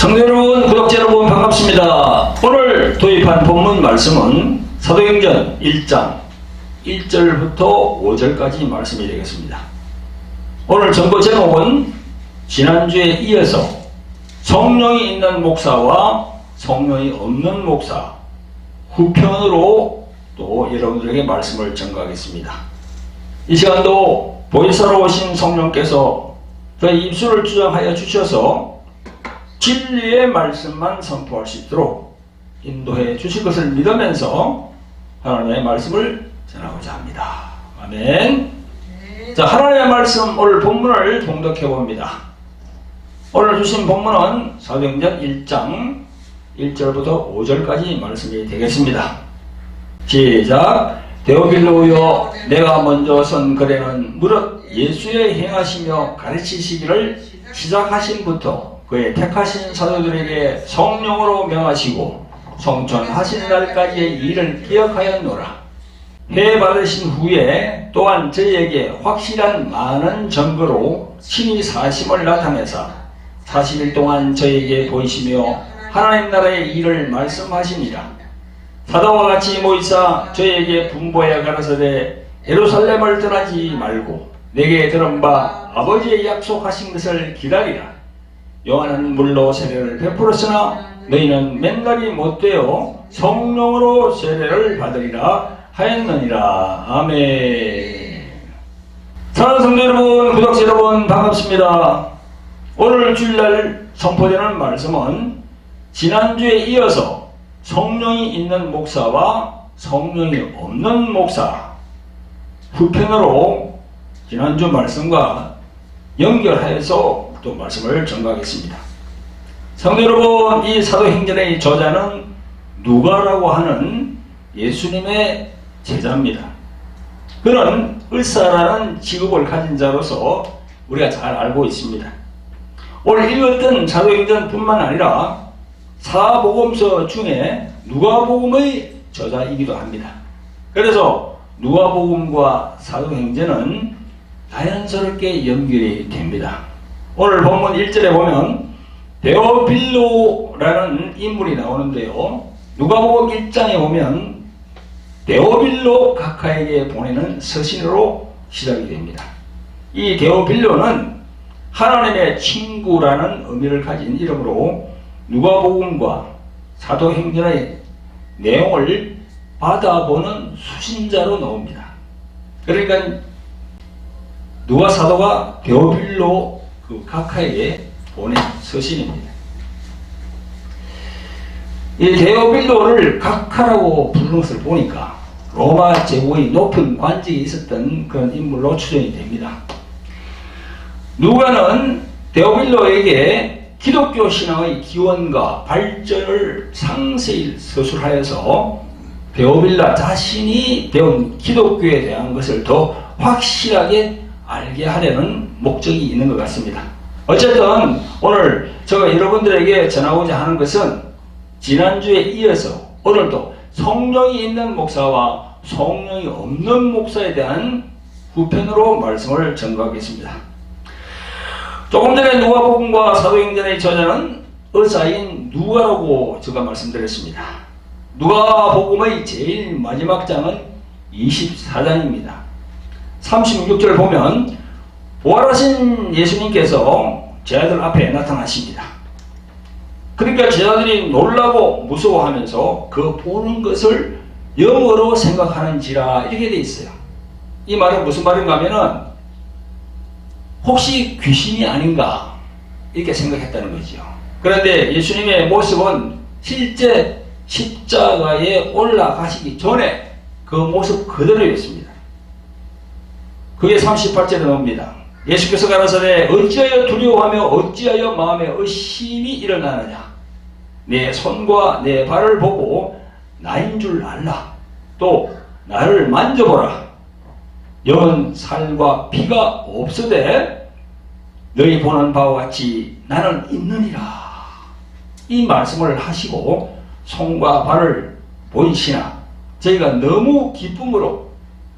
성도 여러분, 구독자 여러분 반갑습니다. 오늘 도입한 본문 말씀은 사도행전 1장 1절부터 5절까지 말씀이 되겠습니다. 오늘 전부 제목은 지난주에 이어서 성령이 있는 목사와 성령이 없는 목사 후편으로 또 여러분들에게 말씀을 전가하겠습니다. 이 시간도 보혜사로 오신 성령께서 저희 입술을 주장하여 주셔서 진리의 말씀만 선포할 수 있도록 인도해 주실 것을 믿으면서 하나님의 말씀을 전하고자 합니다. 아멘. 자, 하나님의 말씀 오늘 본문을 봉독해 봅니다. 오늘 주신 본문은 사도행전 1장 1절부터 5절까지 말씀이 되겠습니다. 시작. 데오빌로여, 내가 먼저 선 글에는 무릇 예수의 행하시며 가르치시기를 시작하신부터 그의 택하신 사도들에게 성령으로 명하시고 성천하신 날까지의 일을 기억하였노라. 해 받으신 후에 또한 저희에게 확실한 많은 증거로 친히 사심을 나타내사 40일 동안 저희에게 보이시며 하나님 나라의 일을 말씀하시니라. 사도와 같이 모이사 저희에게 분부하여 가라사대 예루살렘을 떠나지 말고 내게 들은 바 아버지의 약속하신 것을 기다리라. 요한은 물로 세례를 베풀었으나 너희는 맨날이 못되어 성령으로 세례를 받으리라 하였느니라. 아멘. 사랑하는 성도 여러분, 구독자 여러분 반갑습니다. 오늘 주일날 선포되는 말씀은 지난주에 이어서 성령이 있는 목사와 성령이 없는 목사 후편으로 지난주 말씀과 연결하여서 또 말씀을 전가하겠습니다. 성도 여러분, 이 사도행전의 저자는 누가라고 하는 예수님의 제자입니다. 그는 의사라는 직업을 가진 자로서 우리가 잘 알고 있습니다. 오늘 읽었던 사도행전뿐만 아니라 사복음서 중에 누가복음의 저자이기도 합니다. 그래서 누가복음과 사도행전은 자연스럽게 연결이 됩니다. 오늘 본문 1절에 보면 데오빌로라는 인물이 나오는데요. 누가복음 1장에 보면 데오빌로 각하에게 보내는 서신으로 시작이 됩니다. 이 데오빌로는 하나님의 친구라는 의미를 가진 이름으로 누가복음과 사도행전의 내용을 받아보는 수신자로 나옵니다. 그러니까 누가 사도가 데오빌로 그 각하에게 보낸 서신입니다. 이 데오빌로를 각하라고 부르는 것을 보니까 로마 제국의 높은 관직이 있었던 그런 인물로 추정이 됩니다. 누가는 데오빌로에게 기독교 신앙의 기원과 발전을 상세히 서술하여서 데오빌라 자신이 배운 기독교에 대한 것을 더 확실하게 알게 하려는 목적이 있는 것 같습니다. 어쨌든 오늘 제가 여러분들에게 전하고자 하는 것은 지난주에 이어서 오늘도 성령이 있는 목사와 성령이 없는 목사에 대한 후편으로 말씀을 전가하겠습니다. 조금 전에 누가복음과 사도행전의 저자는 의사인 누가라고 제가 말씀드렸습니다. 누가복음의 제일 마지막 장은 24장입니다. 36절을 보면 부활하신 예수님께서 제자들 앞에 나타나십니다. 그러니까 제자들이 놀라고 무서워하면서 그 보는 것을 영어로 생각하는지라 이렇게 돼 있어요. 이 말은 무슨 말인가 하면은 혹시 귀신이 아닌가 이렇게 생각했다는 거죠. 그런데 예수님의 모습은 실제 십자가에 올라가시기 전에 그 모습 그대로였습니다. 그게 38절에 나옵니다. 예수께서 가라사대 어찌하여 두려워하며 어찌하여 마음에 의심이 일어나느냐. 내 손과 내 발을 보고 나인 줄 알라. 또 나를 만져보라. 영은 살과 피가 없으되 너희 보는 바와 같이 나는 있느니라. 이 말씀을 하시고 손과 발을 보이시나 저희가 너무 기쁨으로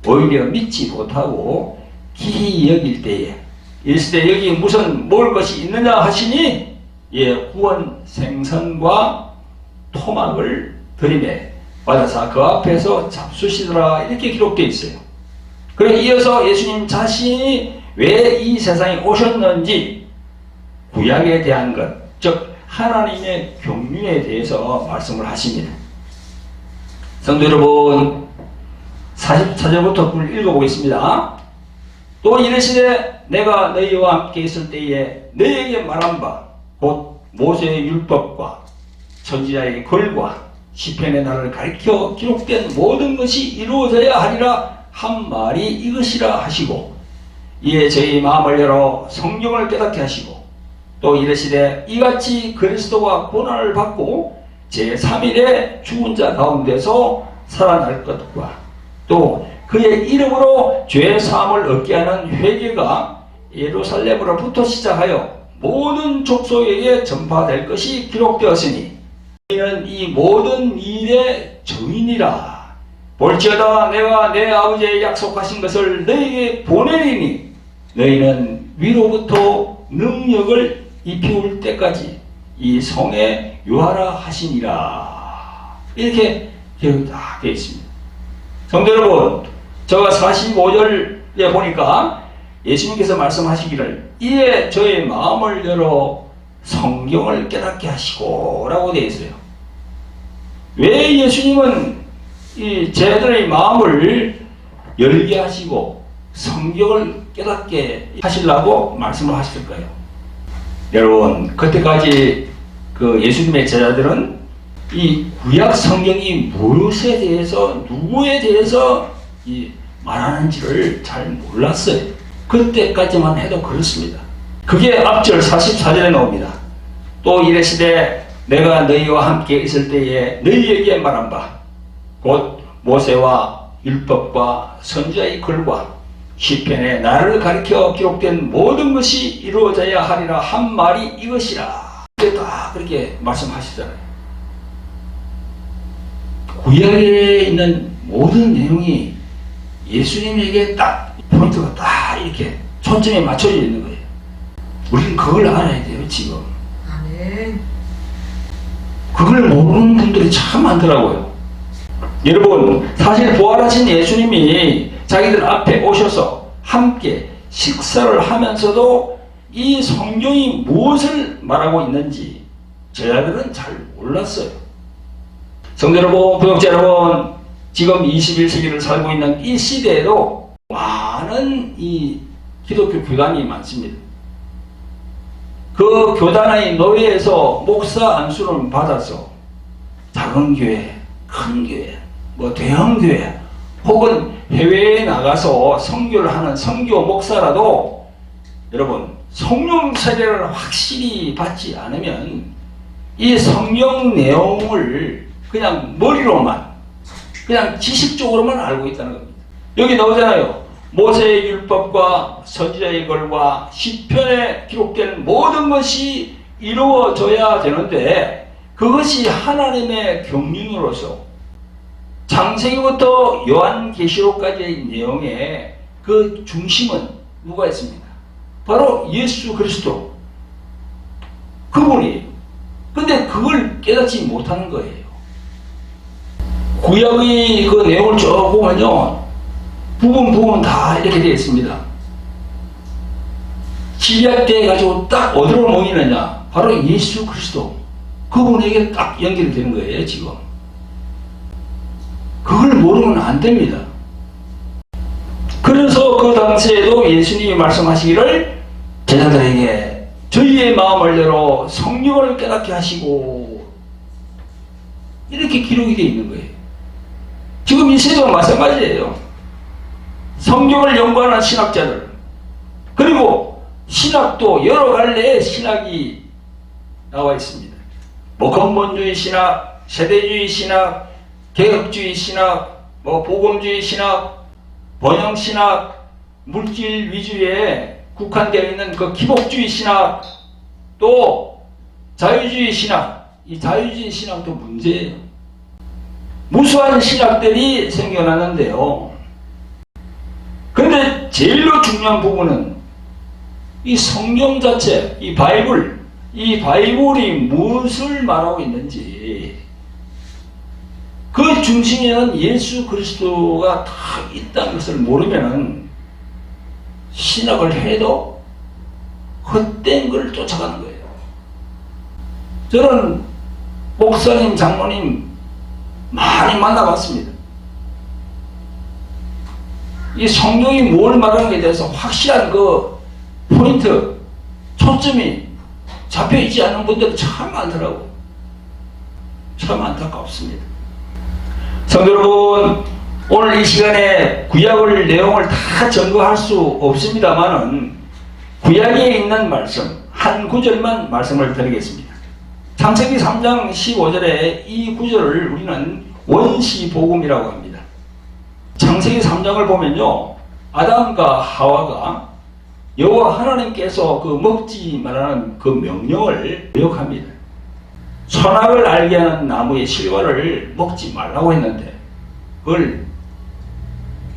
오히려 믿지 못하고 기히 여길 때에 이르시되 여기 무슨 먹을 것이 있느냐 하시니 구원 생선과 토막을 드림에 받아서 그 앞에서 잡수시더라 이렇게 기록되어 있어요. 그리고 이어서 예수님 자신이 왜 이 세상에 오셨는지 구약에 대한 것, 즉 하나님의 경륜에 대해서 말씀을 하십니다. 성도 여러분, 44절부터 읽어보겠습니다. 또 이르시되 내가 너희와 함께 있을 때에 너희에게 말한 바 곧 모세의 율법과 선지자의 글과 시편의 날을 가리켜 기록된 모든 것이 이루어져야 하리라 한 말이 이것이라 하시고, 이에 저희 마음을 열어 성경을 깨닫게 하시고, 또 이르시되 이같이 그리스도가 고난을 받고 제3일에 죽은 자 가운데서 살아날 것과 또 그의 이름으로 죄 사함을 얻게 하는 회개가 예루살렘으로부터 시작하여 모든 족속에게 전파될 것이 기록되었으니 너희는 이 모든 일의 증인이라. 볼지어다 내가 내 아버지의 약속하신 것을 너희에게 보내리니 너희는 위로부터 능력을 입히울 때까지 이 성에 유하라 하시니라. 이렇게 기록이 다 되어 있습니다. 성도 여러분, 제가 45절에 보니까 예수님께서 말씀하시기를 이에 저의 마음을 열어 성경을 깨닫게 하시고 라고 되어 있어요. 왜 예수님은 이 제자들의 마음을 열게 하시고 성경을 깨닫게 하시려고 말씀을 하실까요? 여러분, 그때까지 그 예수님의 제자들은 이 구약 성경이 무엇에 대해서 누구에 대해서 말하는지를 잘 몰랐어요. 그때까지만 해도 그렇습니다. 그게 앞절 44절에 나옵니다. 또 이르시되 내가 너희와 함께 있을 때에 너희에게 말한 바 곧 모세와 율법과 선지자의 글과 시편에 나를 가리켜 기록된 모든 것이 이루어져야 하리라 한 말이 이것이라. 다 그렇게 말씀하시잖아요. 구약에 있는 모든 내용이 예수님에게 딱 포인트가 딱 이렇게 초점에 맞춰져 있는 거예요. 우리는 그걸 알아야 돼요, 지금. 아멘. 그걸 모르는 분들이 참 많더라고요. 여러분, 사실 부활하신 예수님이 자기들 앞에 오셔서 함께 식사를 하면서도 이 성경이 무엇을 말하고 있는지 제자들은 잘 몰랐어요. 성도 여러분, 구독자 여러분, 지금 21세기를 살고 있는 이 시대에도 많은 이 기독교 교단이 많습니다. 그 교단의 노예에서 목사 안수를 받아서 작은 교회, 큰 교회, 대형 교회 혹은 해외에 나가서 선교를 하는 선교 목사라도 여러분, 성령 세례를 확실히 받지 않으면 이 성경 내용을 그냥 머리로만, 그냥 지식적으로만 알고 있다는 겁니다. 여기 나오잖아요. 모세의 율법과 선지자의 글과 시편에 기록된 모든 것이 이루어져야 되는데 그것이 하나님의 경륜으로서 창세기부터 요한계시록까지의 내용의 그 중심은 누가 있습니까? 바로 예수 그리스도, 그분이에요. 근데 그걸 깨닫지 못하는 거예요. 구약의 그 내용을 쭉 보면요, 부분 다 이렇게 되어 있습니다. 시작돼 가지고 딱 어디로 모이느냐? 바로 예수 그리스도, 그분에게 딱 연결이 되는 거예요, 지금. 그걸 모르면 안 됩니다. 그래서 그 당시에도 예수님이 말씀하시기를 제자들에게 저희의 마음을 열어 성령을 깨닫게 하시고 이렇게 기록이 되어 있는 거예요. 지금 이 시대도 마찬가지예요. 성경을 연구하는 신학자들, 그리고 신학도 여러 갈래의 신학이 나와 있습니다. 근본주의 신학, 세대주의 신학, 개혁주의 신학, 복음주의 신학, 번영신학, 물질 위주에 국한되어 있는 그 기복주의 신학, 또 자유주의 신학, 이 자유주의 신학도 문제예요. 무수한 신학들이 생겨나는데요. 그런데 제일로 중요한 부분은 이 성경 자체, 이 바이블, 이 바이블이 무엇을 말하고 있는지, 그 중심에는 예수 그리스도가 다 있다는 것을 모르면은 신학을 해도 헛된 걸 쫓아가는 거예요. 저는 목사님, 장로님 많이 만나봤습니다. 이 성경이 뭘 말하는지에 대해서 확실한 그 포인트, 초점이 잡혀있지 않은 분들도 참 많더라고요. 참 안타깝습니다. 성도 여러분, 오늘 이 시간에 구약을 내용을 다 점거할 수 없습니다만은 구약에 있는 말씀 한 구절만 말씀을 드리겠습니다. 창세기 3장 15절에 이 구절을 우리는 원시복음이라고 합니다. 창세기 3장을 보면요, 아담과 하와가 여호와 하나님께서 그 먹지 말라는 그 명령을 기억합니다. 선악을 알게 하는 나무의 실과를 먹지 말라고 했는데 그걸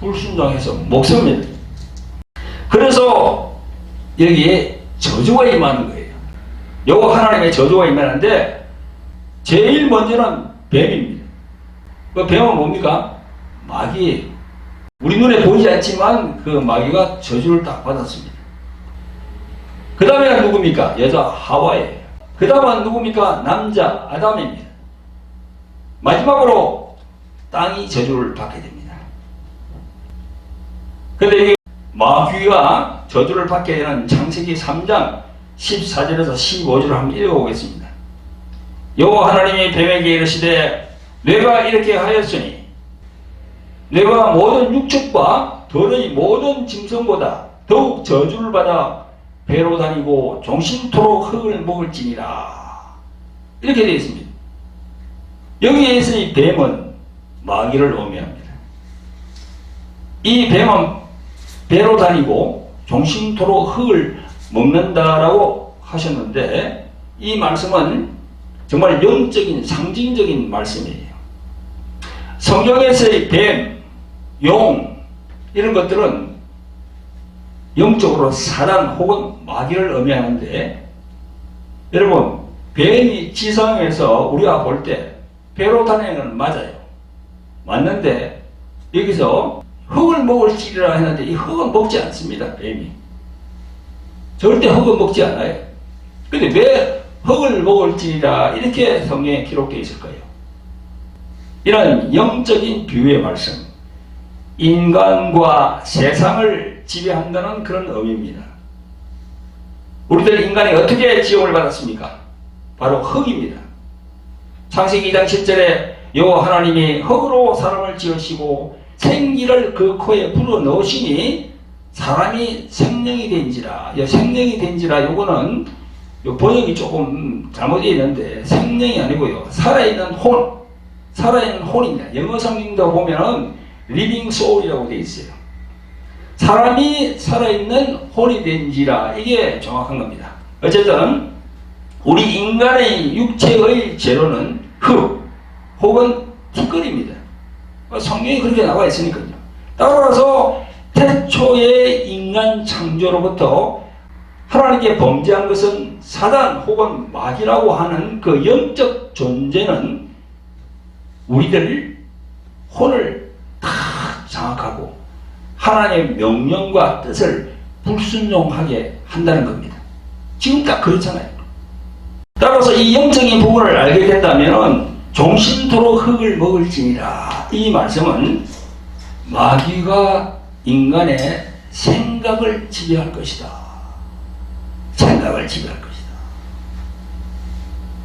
불순종해서 먹습니다. 그래서 여기에 저주가 임하는 거예요. 여호와 하나님의 저주가 임하는데 제일 먼저는 뱀입니다. 그 뱀은 뭡니까? 마귀예요. 우리 눈에 보이지 않지만 그 마귀가 저주를 딱 받았습니다. 그 다음에 누굽니까? 여자 하와예요. 그 다음은 누굽니까? 남자 아담입니다. 마지막으로 땅이 저주를 받게 됩니다. 그런데 이 마귀가 저주를 받게 되는 창세기 3장 14절에서 15절을 한번 읽어보겠습니다. 여호와 하나님이 뱀에게 이르시되 내가 이렇게 하였으니 내가 모든 육축과 들의 모든 짐승보다 더욱 저주를 받아 배로 다니고 종신토록 흙을 먹을지니라. 이렇게 되어 있습니다. 여기에서 이 뱀은 마귀를 의미합니다. 이 뱀은 배로 다니고 종신토록 흙을 먹는다라고 하셨는데 이 말씀은 정말 영적인 상징적인 말씀이에요. 성경에서의 뱀, 용 이런 것들은 영적으로 사단 혹은 마귀를 의미하는데, 여러분 뱀이 지상에서 우리가 볼 때 배로 다니는 건 맞아요. 맞는데 여기서 흙을 먹을지라 했는데 이 흙은 먹지 않습니다. 뱀이 절대 흙은 먹지 않아요. 근데 왜 흙을 먹을지라 이렇게 성경에 기록되어 있을까요? 이런 영적인 비유의 말씀, 인간과 세상을 지배한다는 그런 의미입니다. 우리들 인간이 어떻게 지음을 받았습니까? 바로 흙입니다. 창세기 2장 10절에 여호와 하나님이 흙으로 사람을 지으시고 생기를 그 코에 불어넣으시니 사람이 생명이 된지라. 생명이 된지라 요거는 요 번역이 조금 잘못되어 있는데 생명이 아니고요, 살아있는 혼, 살아있는 혼입니다. 영어 성경도 보면은 living soul이라고 되어 있어요. 사람이 살아있는 혼이 된지라, 이게 정확한 겁니다. 어쨌든 우리 인간의 육체의 재료는 흙 혹은 티끌입니다. 성경이 그렇게 나와 있으니까요. 따라서 태초의 인간 창조로부터 하나님께 범죄한 것은 사단 혹은 마귀라고 하는 그 영적 존재는 우리들 혼을 다 장악하고 하나님의 명령과 뜻을 불순종하게 한다는 겁니다. 지금 딱 그렇잖아요. 따라서 이 영적인 부분을 알게 된다면 종신토록 흙을 먹을지니라, 이 말씀은 마귀가 인간의 생각을 지배할 것이다. 생각을 지배할 것이다.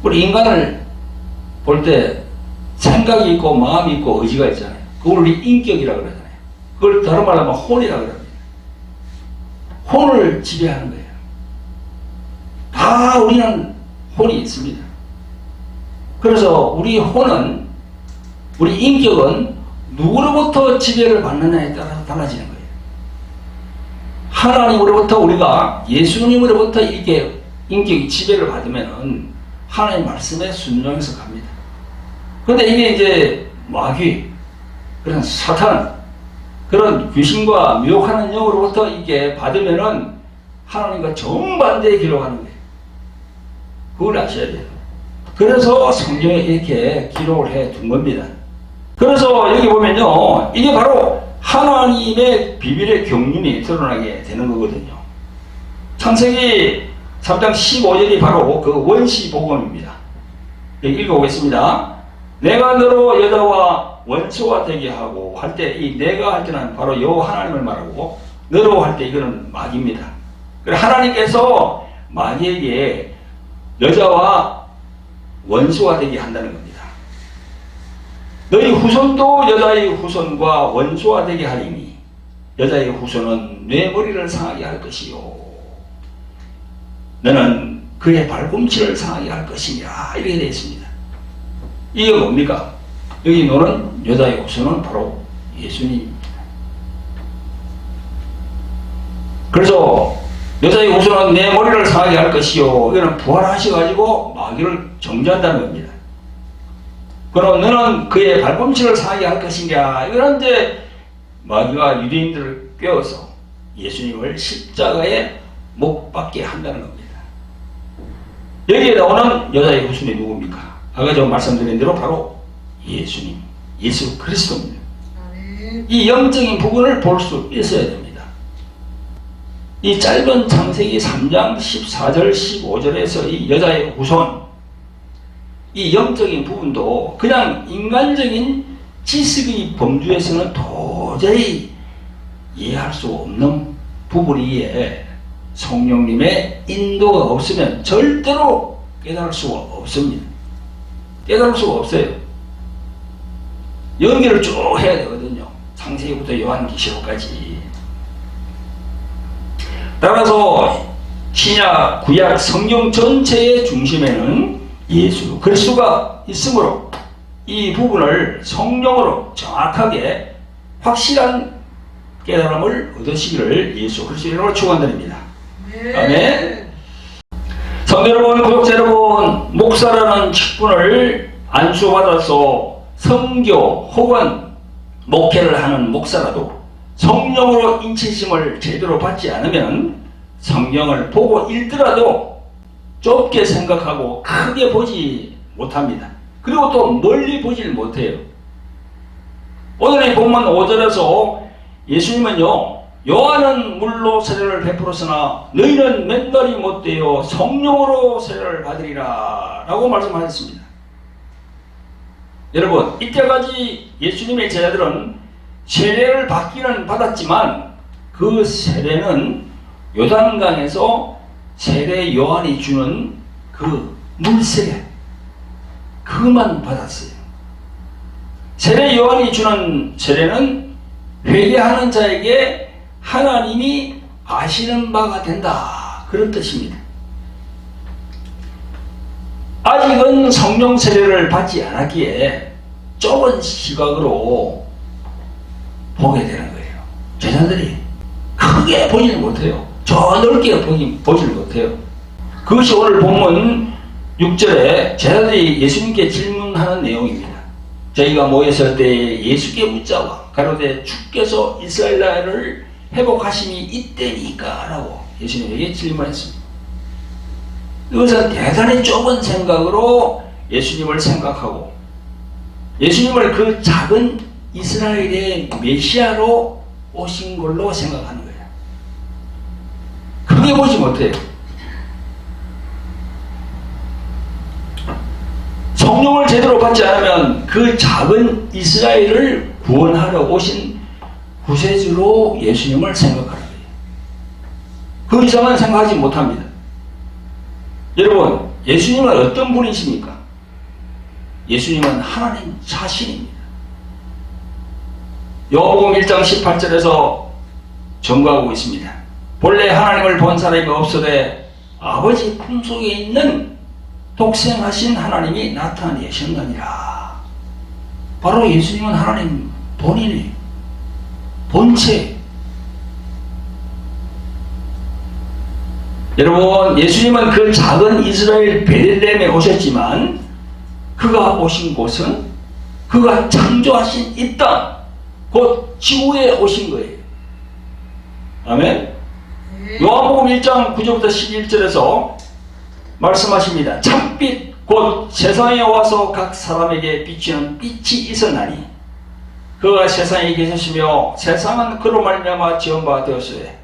우리 인간을 볼 때 생각이 있고 마음이 있고 의지가 있잖아요. 그걸 우리 인격이라고 그러잖아요. 그걸 다른 말로 하면 혼이라고 그럽니다. 혼을 지배하는 거예요. 다 우리는 혼이 있습니다. 그래서 우리 혼은, 우리 인격은 누구로부터 지배를 받느냐에 따라서 달라지는 거예요. 하나님으로부터, 우리가 예수님으로부터 이렇게 인격이 지배를 받으면은 하나님 말씀에 순종해서 갑니다. 그런데 이게 이제 마귀, 그런 사탄, 그런 귀신과 미혹하는 영으로부터 이게 받으면은 하나님과 정반대의 길로 가는 거예요. 그걸 아셔야 돼요. 그래서 성경에 이렇게 기록을 해 둔 겁니다. 그래서 여기 보면요, 이게 바로 하나님의 비밀의 경륜이 드러나게 되는 거거든요. 창세기 3장 15절이 바로 그 원시 복음입니다. 읽어보겠습니다. 내가 너로 여자와 원수가 되게 하고 할 때, 이 내가 할 때는 바로 여호와 하나님을 말하고, 너로 할 때 이거는 마귀입니다. 그래서 하나님께서 마귀에게 여자와 원수가 되게 한다는 겁니다. 너희 후손도 여자의 후손과 원수가 되게 하리니 여자의 후손은 내 머리를 상하게 할 것이요 너는 그의 발꿈치를 상하게 할 것이니라. 이렇게 되어 있습니다. 이게 뭡니까? 여기 노는 여자의 후손은 바로 예수님입니다. 그래서 여자의 후손은 내 머리를 상하게 할 것이요, 이거는 부활하셔가지고 마귀를 정죄한다는 겁니다. 그럼 너는 그의 발꿈치를 상하게 할 것이냐, 이거는 이제 마귀가 유대인들을 꿰어서 예수님을 십자가에 못 박게 한다는 겁니다. 여기에 나오는 여자의 후손이 누굽니까? 아까 제가 말씀드린 대로 바로 예수님, 예수 그리스도입니다. 이 영적인 부분을 볼 수 있어야 됩니다. 이 짧은 창세기 3장 14절 15절에서 이 여자의 후손, 이 영적인 부분도 그냥 인간적인 지식의 범주에서는 도저히 이해할 수 없는 부분이기에 성령님의 인도가 없으면 절대로 깨달을 수가 없습니다. 깨달을 수가 없어요. 연결을 쭉 해야 되거든요. 창세기부터 요한계시록까지. 따라서 신약, 구약, 성경 전체의 중심에는 예수 그리스도가 있으므로 이 부분을 성령으로 정확하게 확실한 깨달음을 얻으시기를 예수 그리스도 이름으로 축원드립니다. 아멘. 성도 여러분, 구독자 여러분, 목사라는 직분을 안수받아서 선교 혹은 목회를 하는 목사라도 성령으로 인치심을 제대로 받지 않으면 성경을 보고 읽더라도 좁게 생각하고 크게 보지 못합니다. 그리고 또 멀리 보질 못해요. 오늘의 본문 5절에서 예수님은요, 요한은 물로 세례를 베풀었으나 너희는 맨날이 못되어 성령으로 세례를 받으리라 라고 말씀하셨습니다. 여러분, 이때까지 예수님의 제자들은 세례를 받기는 받았지만 그 세례는 요단강에서 세례 요한이 주는 그 물세례, 그만 받았어요. 세례 요한이 주는 세례는 회개하는 자에게 하나님이 아시는 바가 된다, 그런 뜻입니다. 아직은 성령 세례를 받지 않았기에 좁은 시각으로 보게 되는 거예요. 제자들이 크게 보지를 못해요. 저 넓게 보지를 못해요. 그것이 오늘 본문 6절에 제자들이 예수님께 질문하는 내용입니다. 저희가 모였을 때 예수께 묻자와 가로되 주께서 이스라엘 나라를 회복하심이 이때니까 라고 예수님에게 질문했습니다. 이것은 대단히 좁은 생각으로 예수님을 생각하고 예수님을 그 작은 이스라엘의 메시아로 오신 걸로 생각하는 거예요. 크게 보지 못해요. 성령을 제대로 받지 않으면 그 작은 이스라엘을 구원하러 오신 구세주로 예수님을 생각하는 거예요. 그 이상은 생각하지 못합니다. 여러분, 예수님은 어떤 분이십니까? 예수님은 하나님 자신입니다. 요한복음 1장 18절에서 증거하고 있습니다. 본래 하나님을 본 사람이 없으되 아버지 품속에 있는 독생하신 하나님이 나타내셨느니라. 바로 예수님은 하나님 본인이 본체. 여러분, 예수님은 그 작은 이스라엘 베들레헴에 오셨지만 그가 오신 곳은 그가 창조하신 이 땅, 곧 지구에 오신 거예요. 아멘. 요한복음 1장 9절부터 11절에서 말씀하십니다. 참빛 곧 세상에 와서 각 사람에게 비치는 빛이 있었나니 그가 세상에 계셨으며 세상은 그로 말미암아 지은 바 되었으되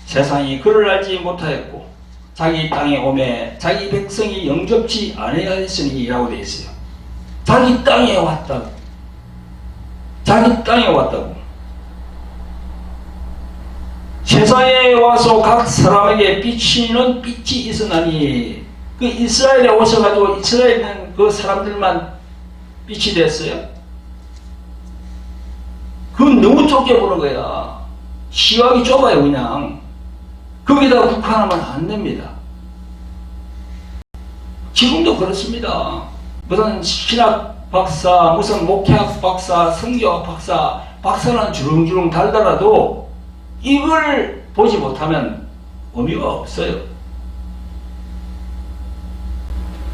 세상이 그를 알지 못하였고 자기 땅에 오매 자기 백성이 영접지 아니하였으니 라고 되어 있어요. 자기 땅에 왔다고. 자기 땅에 왔다고. 세상에 와서 각 사람에게 비치는 빛이 있었나니 그 이스라엘에 오셔가지고 이스라엘에 있는 그 사람들만 빛이 됐어요? 그건 너무 좁게 보는 거야. 시각이 좁아요, 그냥. 거기다 국한하면 안 됩니다. 지금도 그렇습니다. 무슨 신학 박사, 무슨 목회학 박사, 성경학 박사, 박사는 주렁주렁 달더라도 이걸 보지 못하면 의미가 없어요.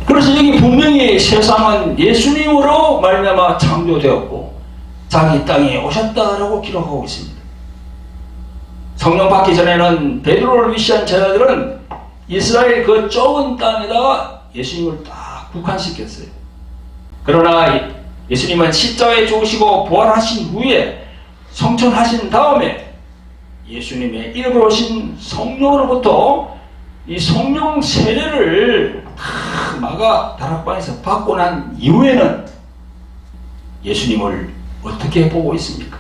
그래서 여기 분명히 세상은 예수님으로 말미암아 창조되었고 자기 땅에 오셨다라고 기록하고 있습니다. 성령 받기 전에는 베드로를 위시한 제자들은 이스라엘 그 좁은 땅에다가 예수님을 딱 국한시켰어요. 그러나 예수님은 십자가에 죽으시고 부활하신 후에 성천하신 다음에 예수님의 이름으로 오신 성령으로부터 이 성령 세례를 다 마가 다락방에서 받고 난 이후에는 예수님을 어떻게 보고 있습니까?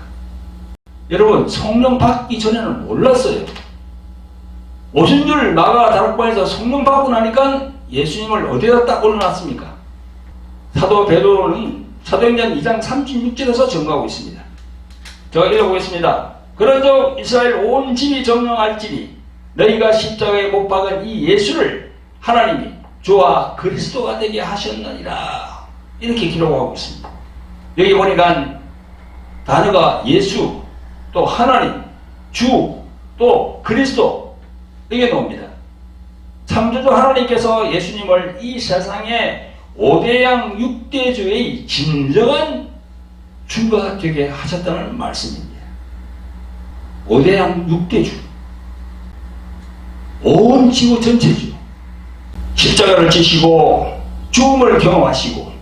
여러분, 성령 받기 전에는 몰랐어요. 오신 줄 마가 다락방에서 성령 받고 나니까 예수님을 어디다 딱 올려놨습니까? 사도 베드로는 사도행전 2장 36절에서 증거하고 있습니다. 제가 읽어보겠습니다. 그런즉 이스라엘 온 집이 정령할지니 너희가 십자가에 못 박은 이 예수를 하나님이 주와 그리스도가 되게 하셨느니라. 이렇게 기록하고 있습니다. 여기 보니까 단어가 예수, 또 하나님, 주, 또 그리스도 이게 나옵니다. 창조주 하나님께서 예수님을 이 세상에 5대양 6대주의 진정한 주가 되게 하셨다는 말씀입니다. 5대양 6대주, 온 지구 전체주, 십자가를 지시고 죽음을 경험하시고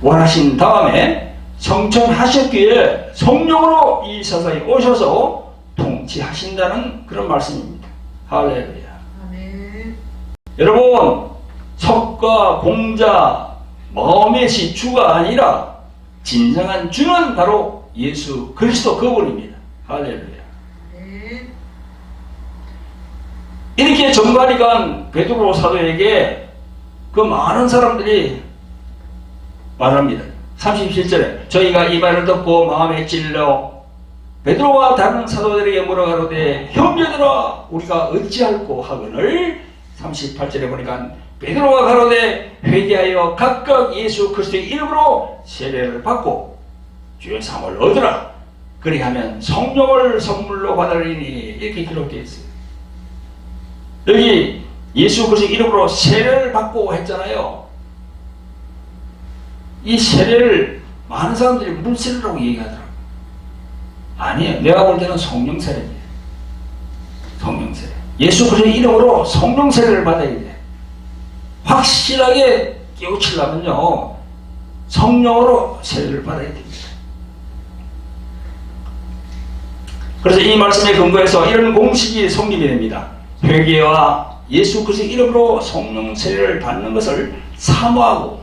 부활하신 다음에 성천하셨기에 성령으로 이 세상에 오셔서 통치하신다는 그런 말씀입니다. 할렐루야. 아멘. 여러분, 석가, 공자, 마음의 시 주가 아니라 진정한 주는 바로 예수 그리스도 그분입니다. 할렐루야. 이렇게 전가리간 베드로 사도에게 그 많은 사람들이 말합니다. 37절에 저희가 이 말을 듣고 마음에 찔러 베드로와 다른 사도들에게 물어가로되 형제들아 우리가 어찌할꼬 하거늘 38절에 보니까 베드로가 가로되 회개하여 각각 예수 그리스도의 이름으로 세례를 받고 주의 사함을 얻으라. 그리하면 성령을 선물로 받으리니 이렇게 기록되어 있어요. 여기 예수 그리스도의 이름으로 세례를 받고 했잖아요. 이 세례를 많은 사람들이 물세례라고 얘기하더라고요. 아니에요. 내가 볼 때는 성령세례입니다. 성령세례. 예수 그리스도의 이름으로 성령세례를 받아야 돼. 확실하게 깨우치려면요 성령으로 세례를 받아야 됩니다. 그래서 이 말씀에 근거해서 이런 공식이 성립이 됩니다. 회개와 예수 그리스도의 이름으로 성령 세례를 받는 것을 사모하고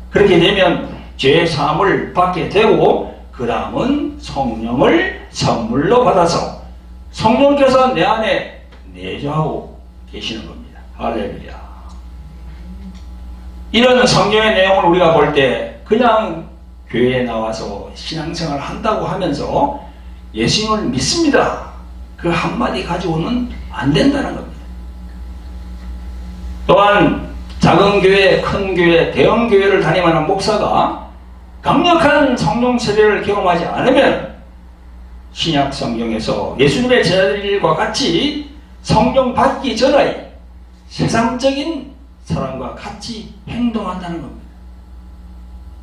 그렇게 되면 죄 사함을 받게 되고 그 다음은 성령을 선물로 받아서 성령께서 내 안에 내주하고 계시는 겁니다. 할렐루야. 이런 성경의 내용을 우리가 볼 때 그냥 교회에 나와서 신앙생활을 한다고 하면서 예수님을 믿습니다. 그 한마디 가지고는 안 된다는 겁니다. 또한 작은 교회, 큰 교회, 대형 교회를 다니는 목사가 강력한 성령 세례를 경험하지 않으면 신약 성경에서 예수님의 제자들과 같이 성령 받기 전에 세상적인 사람과 같이 행동한다는 겁니다.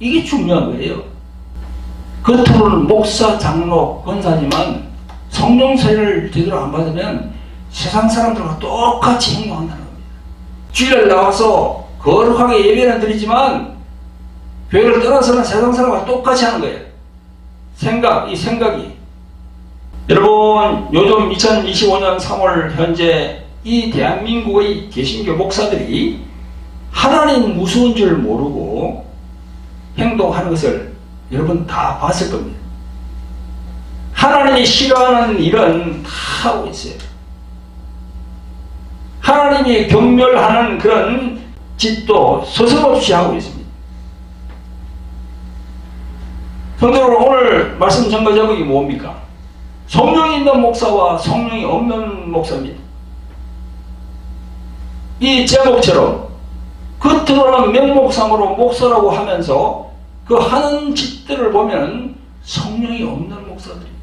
이게 중요한 거예요. 겉으로는 목사, 장로, 권사지만 성령 세례를 제대로 안 받으면 세상 사람들과 똑같이 행동한다는 겁니다. 주일날 나와서 거룩하게 예배는 드리지만 교회를 떠나서는 세상 사람과 똑같이 하는 거예요. 이 생각이. 여러분, 요즘 2025년 3월 현재 이 대한민국의 개신교 목사들이 하나님 무서운 줄 모르고 행동하는 것을 여러분 다 봤을 겁니다. 하나님이 싫어하는 일은 다 하고 있어요. 하나님이 경멸하는 그런 짓도 서슴없이 하고 있습니다. 성도 여러분, 오늘 말씀 전거 제목이 뭡니까? 성령이 있는 목사와 성령이 없는 목사입니다. 이 제목처럼 겉으로는 명목상으로 목사라고 하면서 그 하는 짓들을 보면 성령이 없는 목사들이에요.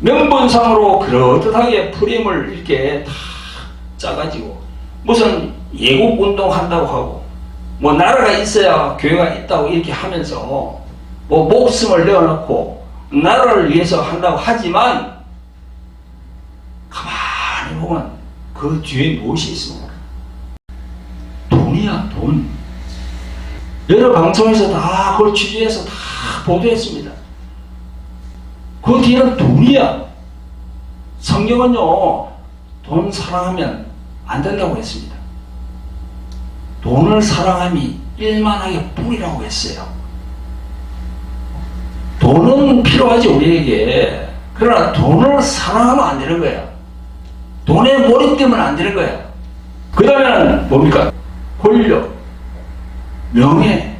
명분상으로 그럴듯하게 프레임을 이렇게 다 짜가지고 무슨 예국운동 한다고 하고 뭐 나라가 있어야 교회가 있다고 이렇게 하면서 뭐 목숨을 내어놓고 나라를 위해서 한다고 하지만 가만히 보면 그 뒤에 무엇이 있습니까? 돈이야, 돈. 여러 방송에서 다 그걸 취재해서 다 보도했습니다. 그 뒤에는 돈이야. 성경은요, 돈 사랑하면 안 된다고 했습니다. 돈을 사랑함이 일만하게 뿌리라고 했어요. 돈은 필요하지, 우리에게. 그러나 돈을 사랑하면 안 되는 거야. 돈에 몰입되면 안 되는 거야. 그 다음에는 뭡니까? 권력, 명예,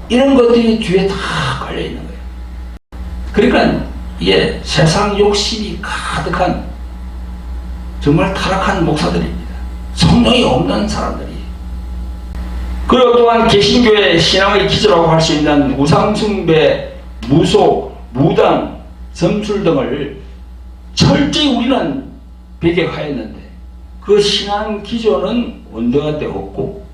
이런 것들이 뒤에 다 깔려있는 거예요. 그러니까 이게 세상 욕심이 가득한 정말 타락한 목사들입니다. 성령이 없는 사람들이. 그리고 또한 개신교의 신앙의 기초라고 할 수 있는 우상숭배, 무속, 무당, 점술 등을 철저히 우리는 배격하였는데 그 신앙 기조는 원동한 데 없고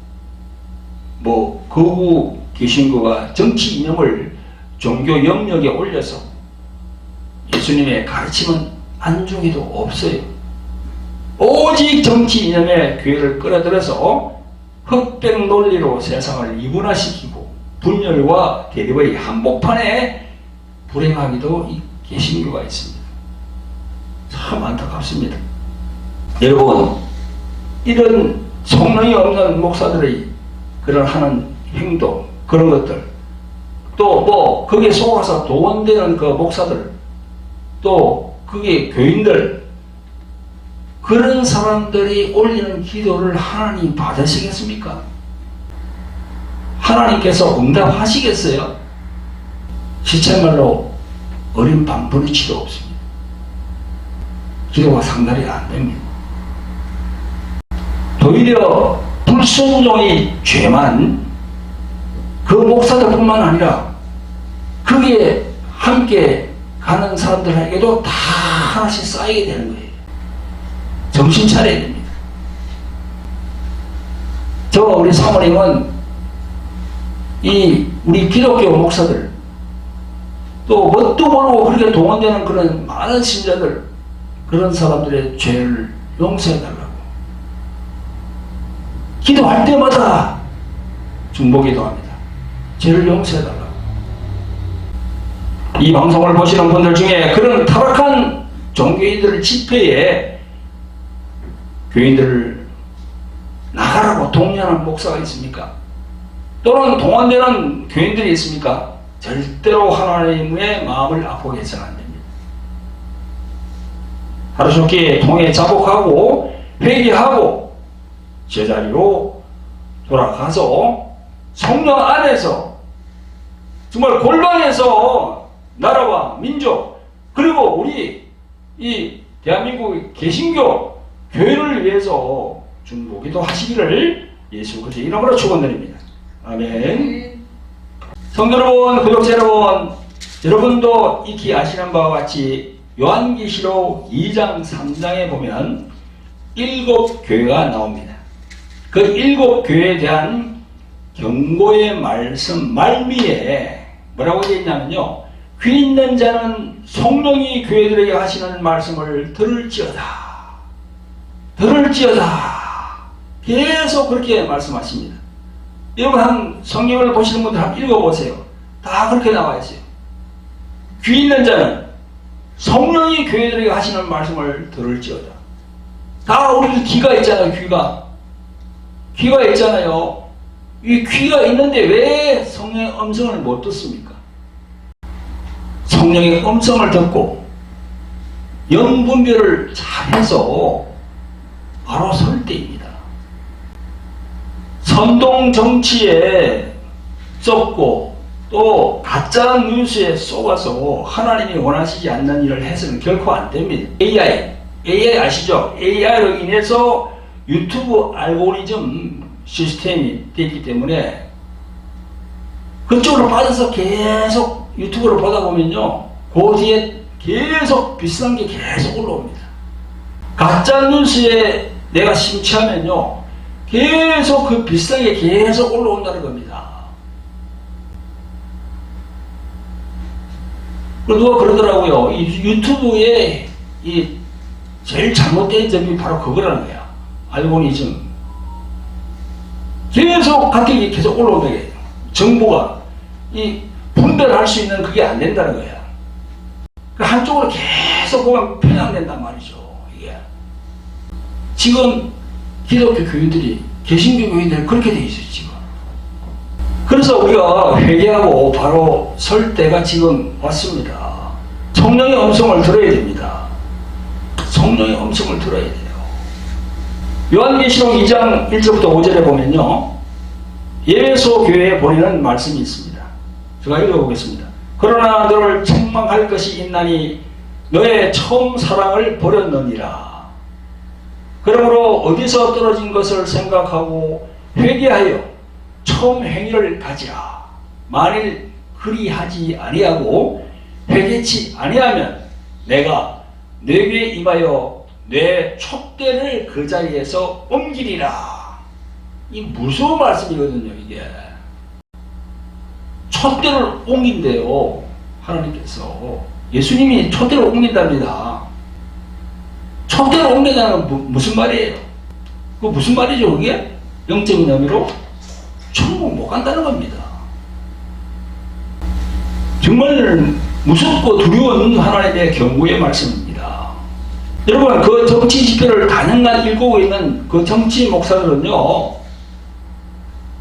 뭐 거구 개신교가 정치 이념을 종교 영역에 올려서 예수님의 가르침은 안중에도 없어요. 오직 정치 이념의 교회를 끌어들여서 흑백 논리로 세상을 이분화시키고 분열과 대립의 한복판에 불행하기도 이 개신교가 있습니다. 참 안타깝습니다. 여러분, 이런 성령이 없는 목사들의 그런 하는 행동, 그런 것들, 또 뭐 거기에 속아서 도원되는 그 목사들, 또 그게 교인들, 그런 사람들이 올리는 기도를 하나님 받으시겠습니까? 하나님께서 응답하시겠어요? 시체말로 어린 방불이치도 없습니다. 기도가 상달이 안 됩니다. 오히려 불순종의 죄만 그 목사들뿐만 아니라 거기에 함께 가는 사람들에게도 다 하나씩 쌓이게 되는 거예요. 정신 차려야 됩니다. 우리 사모님은 우리 기독교 목사들, 또 뭣도 모르고 그렇게 동원되는 그런 많은 신자들, 그런 사람들의 죄를 용서해달라고 기도할 때마다 중보기도합니다. 죄를 용서해달라고. 이 방송을 보시는 분들 중에 그런 타락한 종교인들 집회에 교인들을 나가라고 독려하는 목사가 있습니까? 또는 동원되는 교인들이 있습니까? 절대로 하나님의 마음을 아프게 해서는 안 됩니다. 하루속히 통해 자복하고 회개하고 제자리로 돌아가서 성령 안에서 정말 골방에서 나라와 민족, 그리고 우리 이 대한민국 개신교 교회를 위해서 중보기도 하시기를 예수 그리스도의 이름으로 축원드립니다. 아멘. 성도 여러분, 구독자 여러분, 여러분도 익히 아시는 바와 같이 요한계시록 2장 3장에 보면 7 교회가 나옵니다. 그 7 교회에 대한 경고의 말씀 말미에 뭐라고 되어 있냐면요, 귀 있는 자는 성령이 교회들에게 하시는 말씀을 들을지어다. 들을지어다. 계속 그렇게 말씀하십니다. 여러분 한 성경을 보시는 분들 한번 읽어보세요. 다 그렇게 나와 있어요. 귀 있는 자는 성령이 교회들에게 하시는 말씀을 들을지어다. 다 우리 귀가 있잖아요. 귀가 있잖아요. 이 귀가 있는데 왜 성령의 음성을 못 듣습니까? 성령의 음성을 듣고 영분별을 잘해서 바로 설 때입니다. 선동 정치에 썩고 또 가짜 뉴스에 속아서 하나님이 원하시지 않는 일을 해서는 결코 안 됩니다. AI 아시죠? AI로 인해서 유튜브 알고리즘 시스템이 됐기 때문에 그쪽으로 빠져서 계속 유튜브를 보다 보면요, 그 뒤에 계속 비슷한 게 계속 올라옵니다. 가짜 뉴스에 내가 심취하면요, 계속 그 비슷한 게 계속 올라온다는 겁니다. 누가 그러더라고요. 이 유튜브에 이 제일 잘못된 점이 바로 그거라는 거야. 알고리즘. 계속 같은 게 계속 올라온다. 정보가 이 분별할 수 있는 그게 안 된다는 거야. 그 한쪽으로 계속 보면 편향된단 말이죠. 이게 지금 기독교 교인들이, 개신교 교인들이 그렇게 돼 있어요. 지금. 그래서 우리가 회개하고 바로 설 때가 지금 왔습니다. 성령의 음성을 들어야 됩니다. 성령의 음성을 들어야 돼요. 요한계시록 2장 1절부터 5절에 보면요, 예배소 교회에 보내는 말씀이 있습니다. 제가 읽어보겠습니다. 그러나 너를 책망할 것이 있나니 너의 처음 사랑을 버렸느니라. 그러므로 어디서 떨어진 것을 생각하고 회개하여 처음 행위를 가지라. 만일 그리하지 아니하고 회개치 아니하면 내가 내게 임하여 내 촛대를 그 자리에서 옮기리라. 이 무서운 말씀이거든요. 이게 촛대를 옮긴대요. 하나님께서 예수님이 촛대를 옮긴답니다. 촛대를 옮긴다는 건 무슨 말이에요? 그 무슨 말이죠? 그게 영적인 의미로 천국 못 간다는 겁니다. 정말 무섭고 두려운 하나님의 경고의 말씀입니다. 여러분, 그 정치 집회를 단연간 읽고 있는 그 정치 목사들은요,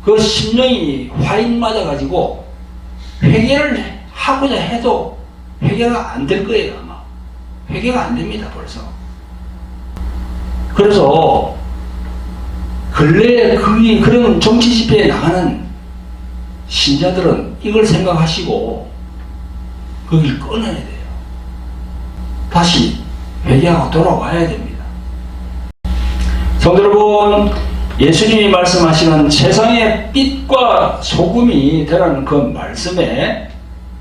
그 심령이 화인 맞아가지고 회개를 하고자 해도 회개가 안 될 거예요. 아마 회개가 안 됩니다. 벌써. 그래서 근래에 그런 정치 집회에 나가는 신자들은 이걸 생각하시고 거기를 끊어야 돼요. 다시 회개하고 돌아와야 됩니다. 성도 여러분, 예수님이 말씀하시는 세상의 빛과 소금이 되라는 그 말씀에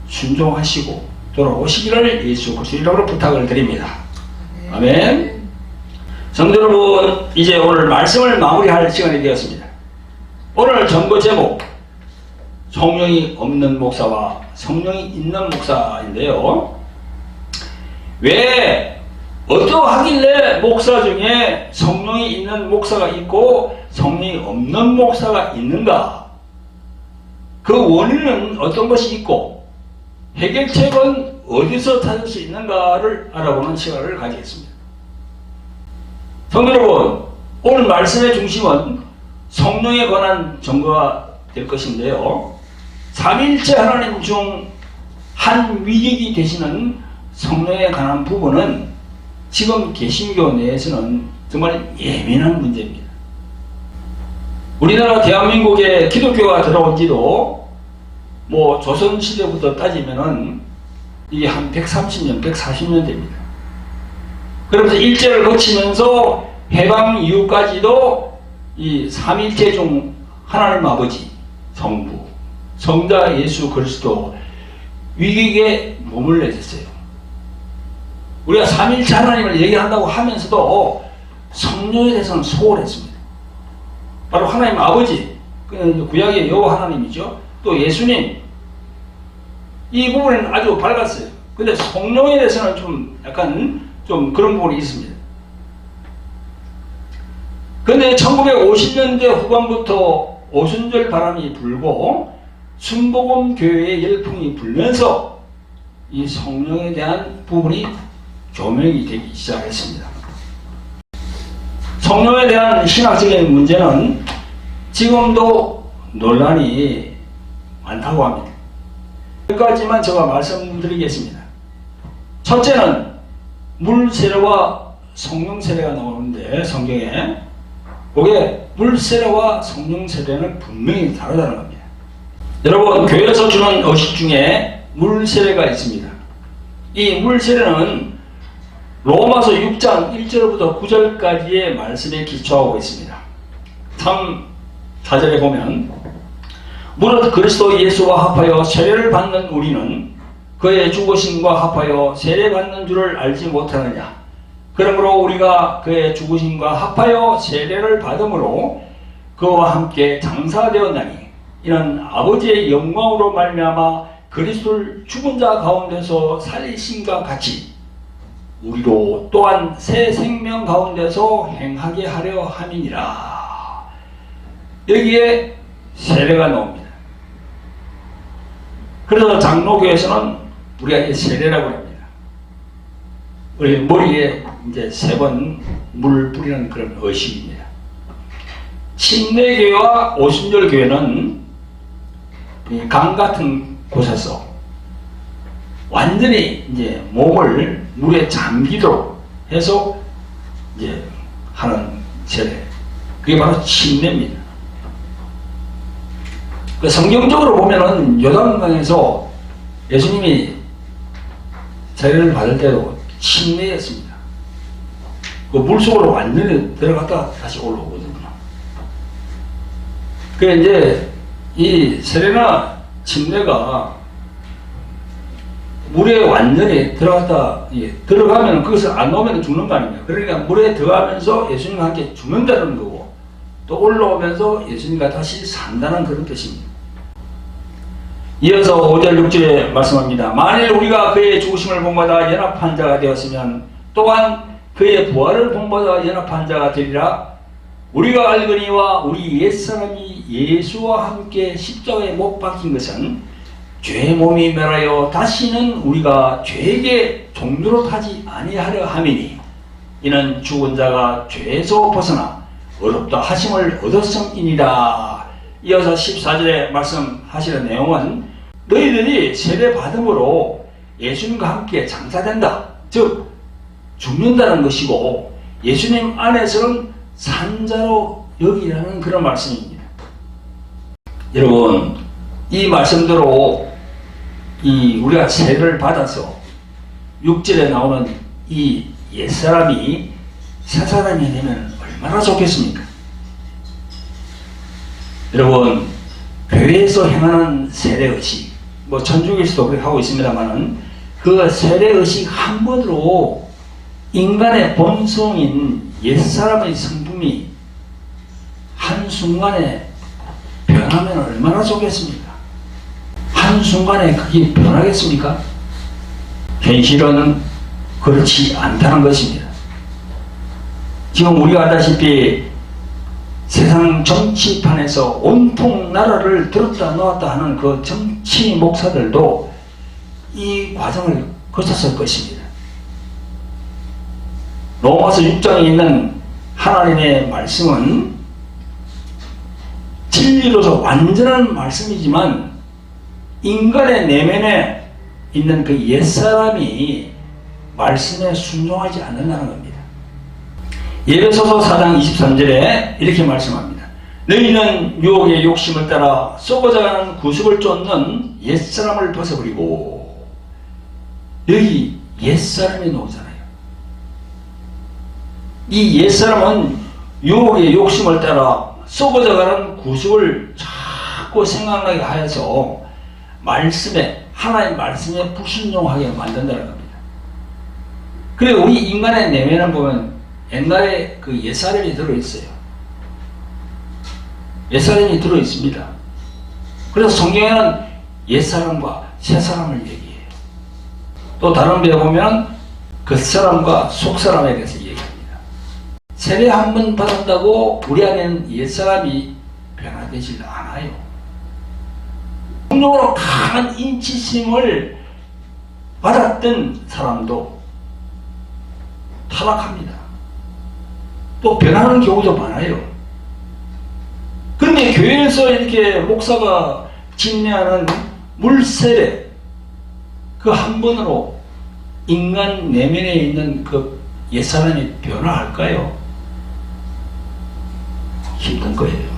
순종하시고 돌아오시기를 예수 그리스도의 이름으로 부탁을 드립니다. 아멘. 성도 여러분, 이제 오늘 말씀을 마무리할 시간이 되었습니다. 오늘 전거 제목, 성령이 없는 목사와 성령이 있는 목사인데요. 왜 어떠하길래 목사 중에 성령이 있는 목사가 있고 성령이 없는 목사가 있는가? 그 원인은 어떤 것이 있고 해결책은 어디서 찾을 수 있는가를 알아보는 시간을 가지겠습니다. 성도 여러분, 오늘 말씀의 중심은 성령에 관한 증거가 될 것인데요. 삼위일체 하나님 중 한 위격이 되시는 성령에 관한 부분은 지금 개신교 내에서는 정말 예민한 문제입니다. 우리나라 대한민국에 기독교가 들어온 지도 조선시대부터 따지면은 이게 한 130년, 140년 됩니다. 그러면서 일제를 거치면서 해방 이후까지도 이 삼위일체 중 하나님 아버지, 성부, 성자 예수 그리스도 위기에 몸을 내셨어요. 우리가 삼위일체 하나님을 얘기한다고 하면서도 성령에 대해서는 소홀했습니다. 바로 하나님 아버지, 구약의 여호와 하나님이죠. 또 예수님, 이 부분은 아주 밝았어요. 근데 성령에 대해서는 좀 약간 좀 그런 부분이 있습니다. 근데 1950년대 후반부터 오순절 바람이 불고 순복음 교회의 열풍이 불면서 이 성령에 대한 부분이 조명이 되기 시작했습니다. 성령에 대한 신학적인 문제는 지금도 논란이 많다고 합니다. 여기까지만 제가 말씀드리겠습니다. 첫째는 물 세례와 성령 세례가 나오는데 성경에 그게 물 세례와 성령 세례는 분명히 다르다는 겁니다. 여러분, 교회에서 주는 의식 중에 물 세례가 있습니다. 이 물 세례는 로마서 6장 1절부터 9절까지의 말씀에 기초하고 있습니다. 3, 4절에 보면 무릇 그리스도 예수와 합하여 세례를 받는 우리는 그의 죽으심과 합하여 세례받는 줄을 알지 못하느냐. 그러므로 우리가 그의 죽으심과 합하여 세례를 받음으로 그와 함께 장사되었나니 이는 아버지의 영광으로 말미암아 그리스도를 죽은 자 가운데서 살리심과 같이 우리로 또한 새 생명 가운데서 행하게 하려 함이니라. 여기에 세례가 나옵니다. 그래서 장로교에서는 우리가 이 세례라고 합니다. 우리 머리에 이제 3번 물 뿌리는 그런 의식입니다. 침례교회와 오순절교회는 강 같은 곳에서 완전히 이제 몸을 물에 잠기도록 해서 이제 하는 세례. 그게 바로 침례입니다. 그 성경적으로 보면은 요단강에서 예수님이 세례를 받을 때도 침례했습니다. 그 물속으로 완전히 들어갔다가 다시 올라오거든요. 그래 이제 이 세례나 침례가 물에 완전히 들어가면 거기서 안 나오면 죽는 거 아닙니까? 그러니까 물에 들어가면서 예수님과 함께 죽는다는 거고 또 올라오면서 예수님과 다시 산다는 그런 뜻입니다. 이어서 5절 6절에 말씀합니다. 만일 우리가 그의 죽으심을 본받아 연합한 자가 되었으면 또한 그의 부활을 본받아 연합한 자가 되리라. 우리가 알거니와 우리 옛사람이 예수와 함께 십자가에 못 박힌 것은 죄의 몸이 멸하여 다시는 우리가 죄에게 종노릇 하지 아니하려 함이니 이는 죽은 자가 죄에서 벗어나 의롭다 하심을 얻었음이니라. 이어서 14절에 말씀하시는 내용은 너희들이 세례 받음으로 예수님과 함께 장사된다. 즉 죽는다는 것이고 예수님 안에서는 산자로 여기라는 그런 말씀입니다. 여러분, 이 말씀대로 우리가 세례를 받아서 6절에 나오는 이 옛사람이 새사람이 되면 얼마나 좋겠습니까? 여러분, 교회에서 행하는 세례의식, 천주교에서도 그렇게 하고 있습니다만은 그 세례의식 한 번으로 인간의 본성인 옛사람의 성품이 한순간에 변하면 얼마나 좋겠습니까? 한순간에 그게 변하겠습니까? 현실은 그렇지 않다는 것입니다. 지금 우리가 알다시피 세상 정치판에서 온통 나라를 들었다 놓았다 하는 그 정치 목사들도 이 과정을 거쳤을 것입니다. 로마서 6장에 있는 하나님의 말씀은 진리로서 완전한 말씀이지만 인간의 내면에 있는 그 옛사람이 말씀에 순종하지 않는다는 겁니다. 에베소서 4장 23절에 이렇게 말씀합니다. 너희는 유혹의 욕심을 따라 썩어져가는 구습을 쫓는 옛사람을 벗어버리고. 여기 옛사람이 나오잖아요. 이 옛사람은 유혹의 욕심을 따라 썩어져가는 구습을 자꾸 생각나게 하여서 하나의 말씀에 불순종하게 만든다는 겁니다. 그리고 우리 인간의 내면을 보면 옛날에 그 옛사람이 들어있어요. 옛사람이 들어있습니다. 그래서 성경에는 옛사람과 새사람을 얘기해요. 또 다른 데 보면 겉사람과 속사람에 대해서 얘기합니다. 세례 한 번 받았다고 우리 안에는 옛사람이 변화되질 않아요. 성령으로 강한 인치심을 받았던 사람도 타락합니다. 또 변하는 경우도 많아요. 그런데 교회에서 이렇게 목사가 진행하는 물세례 그 한 번으로 인간 내면에 있는 그 옛사람이 변화할까요? 힘든 거예요.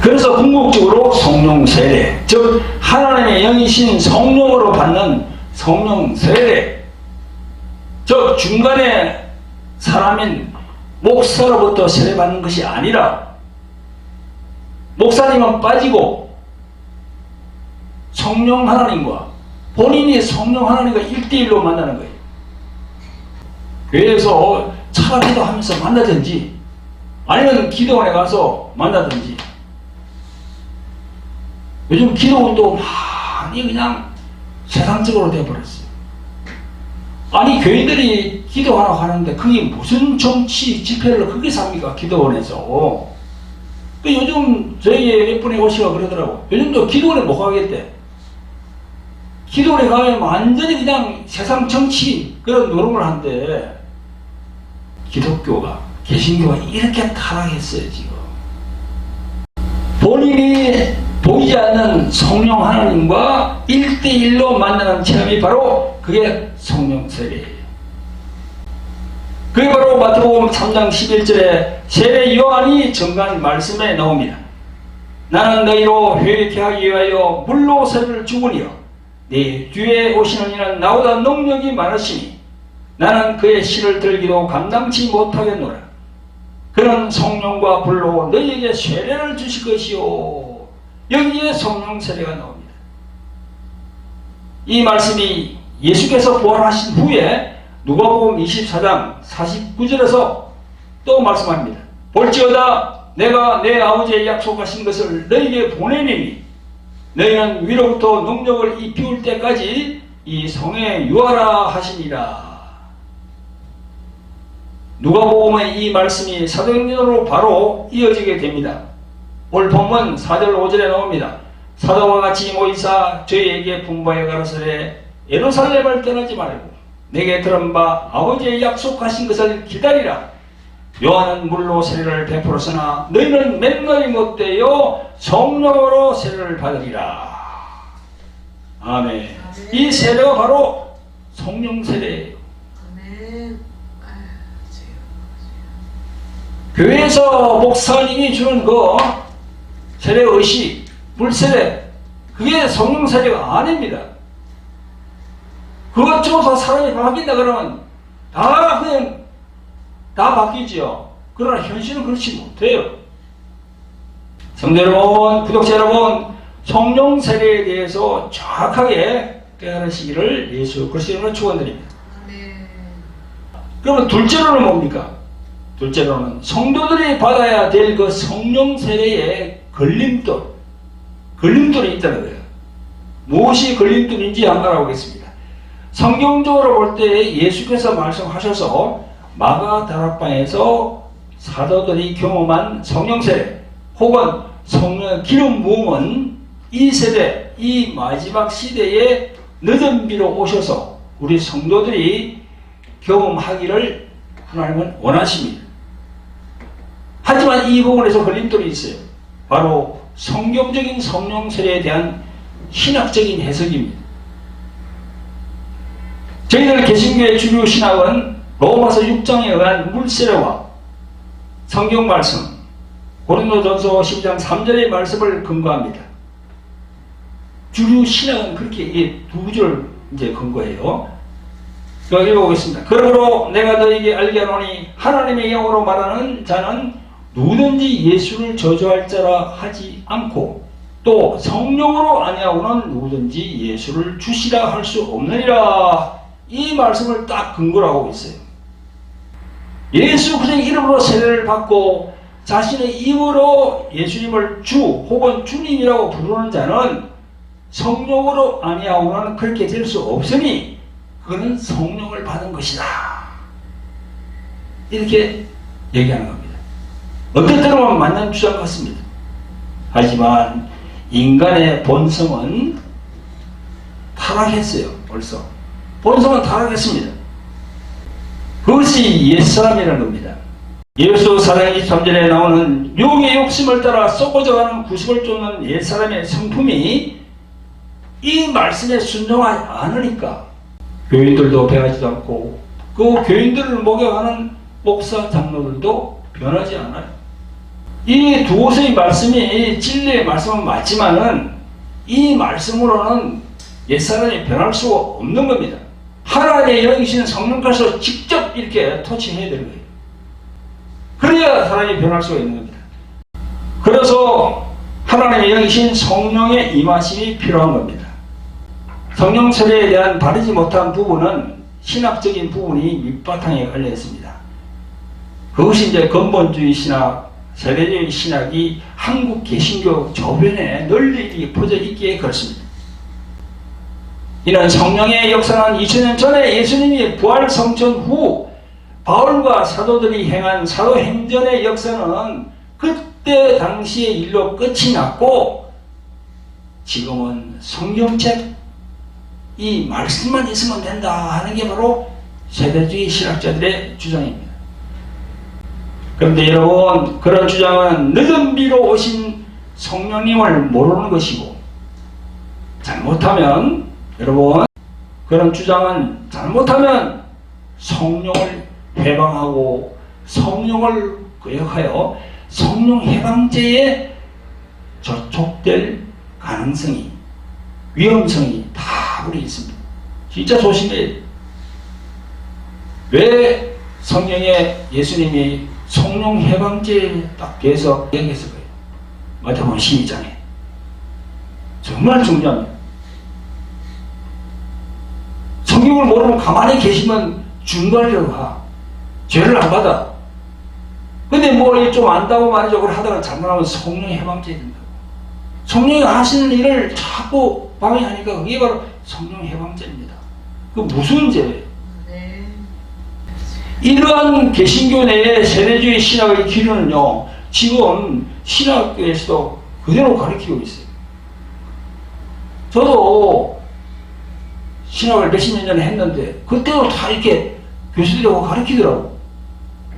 그래서 궁극적으로 성령 세례, 즉 하나님의 영이신 성령으로 받는 성령 세례, 즉 중간에 사람인 목사로부터 세례받는 것이 아니라 목사님은 빠지고 성령 하나님과 본인이 성령 하나님과 1대1로 만나는 거예요. 교회에서 차라기도 하면서 만나든지 아니면 기도원에 가서 만나든지. 요즘 기도원도 많이 그냥 세상적으로 되어버렸어요. 아니 교인들이 기도하러 가는데 그게 무슨 정치 집회를 거기서 합니까? 기도원에서. 요즘 저희 몇 분이 오시고 그러더라고. 요즘도 기도원에 못 가겠대. 기도원에 가면 완전히 그냥 세상 정치 그런 노름을 한대. 기독교가 개신교가 이렇게 타락했어요 지금. 본인이 보이지 않는 성령 하나님과 1대1로 만나는 체험이 바로 그게 성령 세례예요. 그게 바로 마태복음 3장 11절에 세례 요한이 전한 말씀에 나옵니다. 나는 너희로 회개케 하기 위하여 물로 세례를 주으니요 네 뒤에 오시는 이는 나보다 능력이 많으시니 나는 그의 실을 들기도 감당치 못하겠노라. 그는 성령과 불로 너희에게 세례를 주실 것이요. 여기에 성령 세례가 나옵니다. 이 말씀이 예수께서 부활하신 후에 누가복음 24장 49절에서 또 말씀합니다. 볼지어다 내가 내 아버지의 약속하신 것을 너희에게 보내리니 너희는 위로부터 능력을 입히울 때까지 이 성에 유하라 하시니라. 누가복음의 이 말씀이 사도행전으로 바로 이어지게 됩니다. 오늘 본문 4절 5절에 나옵니다. 사도와 같이 모이사 저희에게 분부하여 가라사대 예루살렘을 떠나지 말고 내게 들은 바 아버지의 약속하신 것을 기다리라. 요한은 물로 세례를 베풀었으나 너희는 맹렬히 못되어 성령으로 세례를 받으리라. 아멘. 이 세례가 바로 성령 세례예요. 교회에서 목사님이 주는 그 세례 의식, 물세례, 그게 성령 세례가 아닙니다. 그것 줘서 사람이 바뀐다 그러면 다 그냥 다 바뀌지요. 그러나 현실은 그렇지 못해요. 성도 여러분, 구독자 여러분, 성령 세례에 대해서 정확하게 깨달으시기를 예수 그리스도 이름으로 축원드립니다. 그러면 둘째로는 뭡니까? 둘째로는 성도들이 받아야 될 그 성령 세례의 걸림돌이 있다는 거예요. 무엇이 걸림돌인지 한번 알아보겠습니다. 성경적으로 볼 때 예수께서 말씀하셔서 마가 다락방에서 사도들이 경험한 성령 세례 혹은 성령 기름 부음은 이 세대, 이 마지막 시대에 늦은 비로 오셔서 우리 성도들이 경험하기를 하나님은 원하십니다. 하지만 이 부분에서 걸림돌이 있어요. 바로 성경적인 성령 세례에 대한 신학적인 해석입니다. 저희들 개신교의 주류 신학은 로마서 6장에 의한 물세례와 성경 말씀, 고린도전서 12장 3절의 말씀을 근거합니다. 주류 신학은 그렇게 이 두 줄 이제 근거해요. 여기 읽어보겠습니다. 그러므로 내가 너에게 알게 하노니 하나님의 영으로 말하는 자는 누구든지 예수를 저주할 자라 하지 않고 또 성령으로 아니하고는 누구든지 예수를 주시라 할 수 없느니라. 이 말씀을 딱 근거로 하고 있어요. 예수 그리스도의 이름으로 세례를 받고 자신의 입으로 예수님을 주 혹은 주님이라고 부르는 자는 성령으로 아니하고는 그렇게 될 수 없으니 그는 성령을 받은 것이다. 이렇게 얘기하는 겁니다. 어떤 때는 맞는 주장 같습니다. 하지만 인간의 본성은 타락했어요. 벌써 본성은 타락했습니다. 그것이 옛사람이라는 겁니다. 예수 사장 23절에 나오는 용의 욕심을 따라 썩어져가는 구습을 쫓는 옛사람의 성품이 이 말씀에 순종하지 않으니까 교인들도 변하지도 않고 그 교인들을 목욕하는 목사 장로들도 변하지 않아요. 이 두 곳의 말씀이 진리의 말씀은 맞지만은 이 말씀으로는 옛사람이 변할 수가 없는 겁니다. 하나님의 영이신 성령께서 직접 이렇게 터치해야 되는 거예요. 그래야 사람이 변할 수가 있는 겁니다. 그래서 하나님의 영이신 성령의 임하심이 필요한 겁니다. 성령 세례에 대한 바르지 못한 부분은 신학적인 부분이 밑바탕에 깔려 있습니다. 그것이 이제 근본주의 신학, 세례주의 신학이 한국 개신교 저변에 널리 퍼져 있기에 그렇습니다. 이런 성령의 역사는 2000년 전에 예수님이 부활 성천 후 바울과 사도들이 행한 사도행전의 역사는 그때 당시의 일로 끝이 났고 지금은 성경책 이 말씀만 있으면 된다 하는 게 바로 세대주의 신학자들의 주장입니다. 그런데 여러분, 그런 주장은 늦은 비로 오신 성령님을 모르는 것이고, 잘못하면 여러분, 그런 주장은 잘못하면 성령을 해방하고 성령을 거역하여 성령 해방죄에 저촉될 가능성이, 위험성이 다 우리 있습니다. 진짜 조심해야 돼요. 왜 성경에 예수님이 성령 해방죄에 딱 대해서 얘기했을 거예요. 마태복음 12장에. 정말 중요합니다. 성경을 모르면 가만히 계시면 중간이라고 하. 죄를 안 받아. 근데 뭐 좀 안다고 말이죠. 그걸 하다가 잘못하면 성령 해방죄 된다고. 성령이 하시는 일을 자꾸 방해하니까 그게 바로 성령 해방죄입니다. 그 무슨 죄예요? 네. 이러한 개신교 내의 세대주의 신학의 기류는요, 지금 신학교에서도 그대로 가르치고 있어요. 저도 신학을 몇십 년 전에 했는데 그때도 다 이렇게 교수들하고 가르치더라고.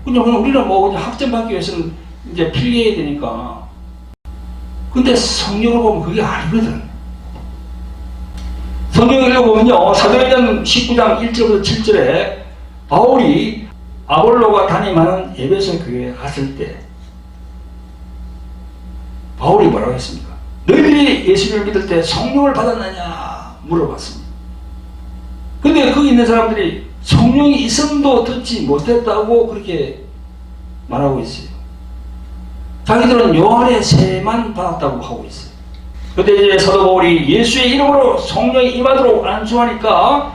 그냥 우리는 뭐 그냥 학점 받기 위해서는 이제 필기해야 되니까. 근데 성경을 보면 그게 아니거든. 성경을 읽어보면요, 사도행전 19장 1절부터 7절에 바울이 아볼로가 담임하는 에베소 교회에 갔을 때 바울이 뭐라고 했습니까? 너희들이 예수를 믿을 때 성령을 받았느냐 물어봤습니다. 근데 거기 있는 사람들이 성령이 있음도 듣지 못했다고 그렇게 말하고 있어요. 자기들은 요한의 세만 받았다고 하고 있어요. 그때 이제 사도 바울이 예수의 이름으로 성령이 임하도록 안수하니까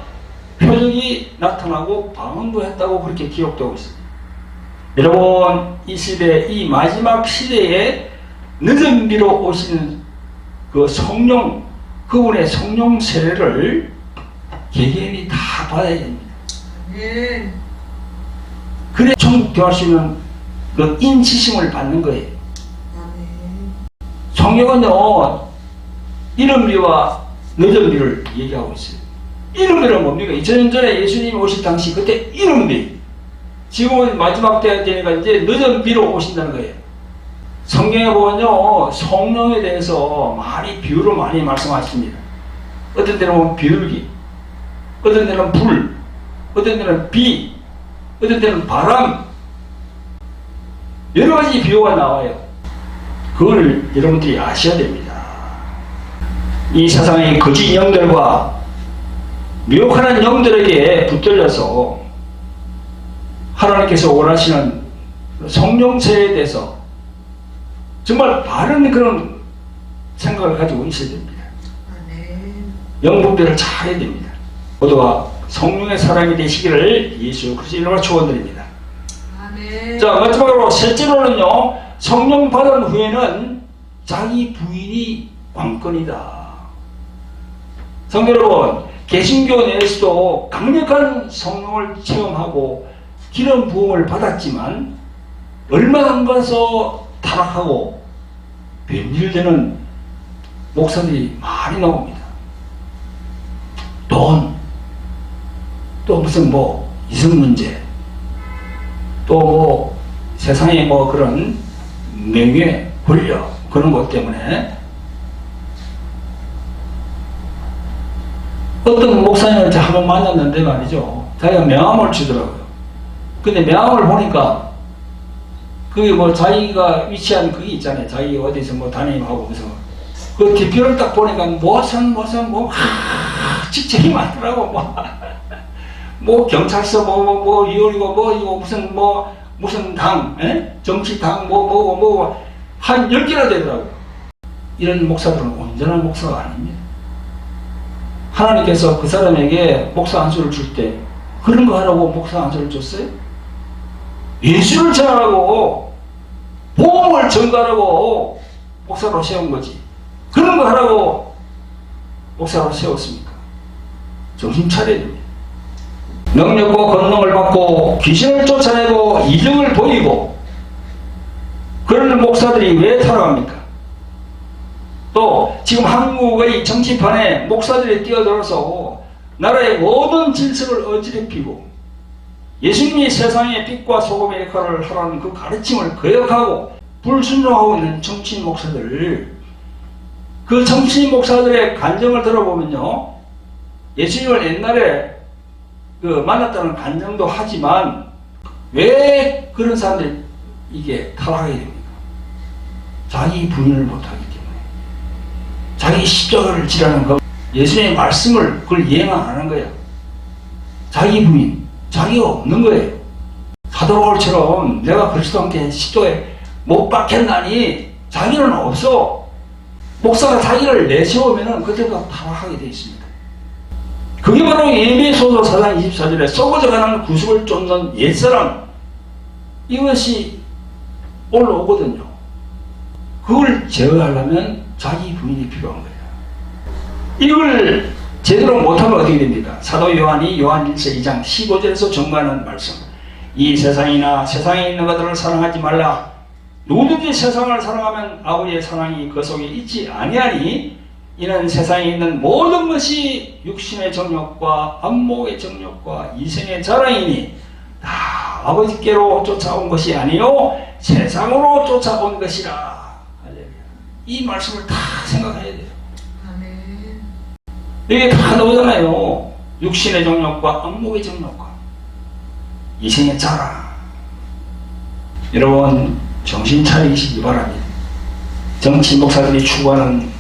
표적이 나타나고 방언도 했다고 그렇게 기록되고 있습니다. 여러분, 이 시대, 이 마지막 시대에 늦은 비로 오시는 그 성령, 그분의 성령 세례를 개개인이 다 받아야 됩니다. 예. 그래 천국 들어갈 수 있는 그 인치심을 받는 거예요. 성경은요, 이른비와 늦은비를 얘기하고 있어요. 이른비는 뭡니까? 2000년 전에 예수님이 오실 당시 그때 이른비, 지금은 마지막 때가 되니까 이제 늦은비로 오신다는 거예요. 성경에 보면요, 성령에 대해서 많이 비유를 많이 말씀하십니다. 어떤 때는 비둘기, 어떤 때는 불, 어떤 때는 비, 어떤 때는 바람, 여러 가지 비유가 나와요. 그걸 여러분들이 아셔야 됩니다. 이 세상의 거짓 영들과 미혹하는 영들에게 붙들려서 하나님께서 원하시는 성령세에 대해서 정말 바른 그런 생각을 가지고 있어야 됩니다. 영분별을 잘 해야 됩니다. 모두가 성령의 사람이 되시기를 예수 그리스도의 이름으로 축원드립니다. 자, 마지막으로 셋째로는요, 성령 받은 후에는 자기 부인이 관건이다. 성도 여러분, 개신교 내에서도 강력한 성령을 체험하고 기름 부음을 받았지만 얼마 안 가서 타락하고 변질되는 목사들이 많이 나옵니다. 돈, 또 무슨 뭐 이성 문제, 또 뭐 세상에 뭐 그런 명예, 권력 그런 것 때문에 어떤 목사님을 제가 한번 만났는데 말이죠. 자기가 명함을 주더라고요. 근데 명함을 보니까 그게 뭐 자기가 위치한 그게 있잖아요. 자기 어디서 뭐 담임하고 무슨 그 뒷표를 딱 보니까 무슨 직책이 많더라고. 뭐 경찰서 뭐 이거 뭐 이거 무슨 당, 정치당 한 10개나 되더라고요. 이런 목사들은 온전한 목사가 아닙니다. 하나님께서 그 사람에게 목사 안수를 줄 때 그런 거 하라고 목사 안수를 줬어요? 예수를 전하라고 복음을 전가하라고 목사로 세운 거지. 그런 거 하라고 목사로 세웠습니까? 정신 차려야 됩니다. 능력과 권능을 받고 귀신을 쫓아내고 이적을 보이고 그런 목사들이 왜 타락합니까? 또 지금 한국의 정치판에 목사들이 뛰어들어서 나라의 모든 질서를 어지럽히고 예수님이 세상의 빛과 소금의 역할을 하라는 그 가르침을 거역하고 불순종하고 있는 정치인 목사들, 그 정치인 목사들의 간증을 들어보면요, 예수님을 옛날에 만났다는 간증도 하지만 왜 그런 사람들이 이게 타락하게 됩니까? 자기 부인을 못하기 때문에, 자기 십자가를 지라는 것, 예수님의 말씀을 그걸 이행 안 하는 거야. 자기 부인, 자기가 없는 거예요. 사도 바울처럼 내가 그리스도와 함께 십자가에 못 박혔나니 자기는 없어. 목사가 자기를 내세우면 그때부터 타락하게 되어 있습니다. 그게 바로 에베소서 4장 24절에 썩어져 가는 구습을 쫓는 옛사람, 이것이 올라오거든요. 그걸 제어하려면 자기 부인이 필요한 거예요. 이걸 제대로 못하면 어떻게 됩니까? 사도 요한이 요한 1서 2장 15절에서 전가하는 말씀, 이 세상이나 세상에 있는 것들을 사랑하지 말라. 누구든지 세상을 사랑하면 아버지의 사랑이 그 속에 있지 아니하니 이는 세상에 있는 모든 것이 육신의 정욕과 안목의 정욕과 이생의 자랑이니 다 아버지께로 쫓아온 것이 아니요 세상으로 쫓아온 것이라. 이 말씀을 다 생각해야 돼요. 아멘. 이게 다 나오잖아요. 육신의 정욕과 안목의 정욕과 이생의 자랑. 여러분 정신 차리시기 바랍니다. 정치 목사들이 추구하는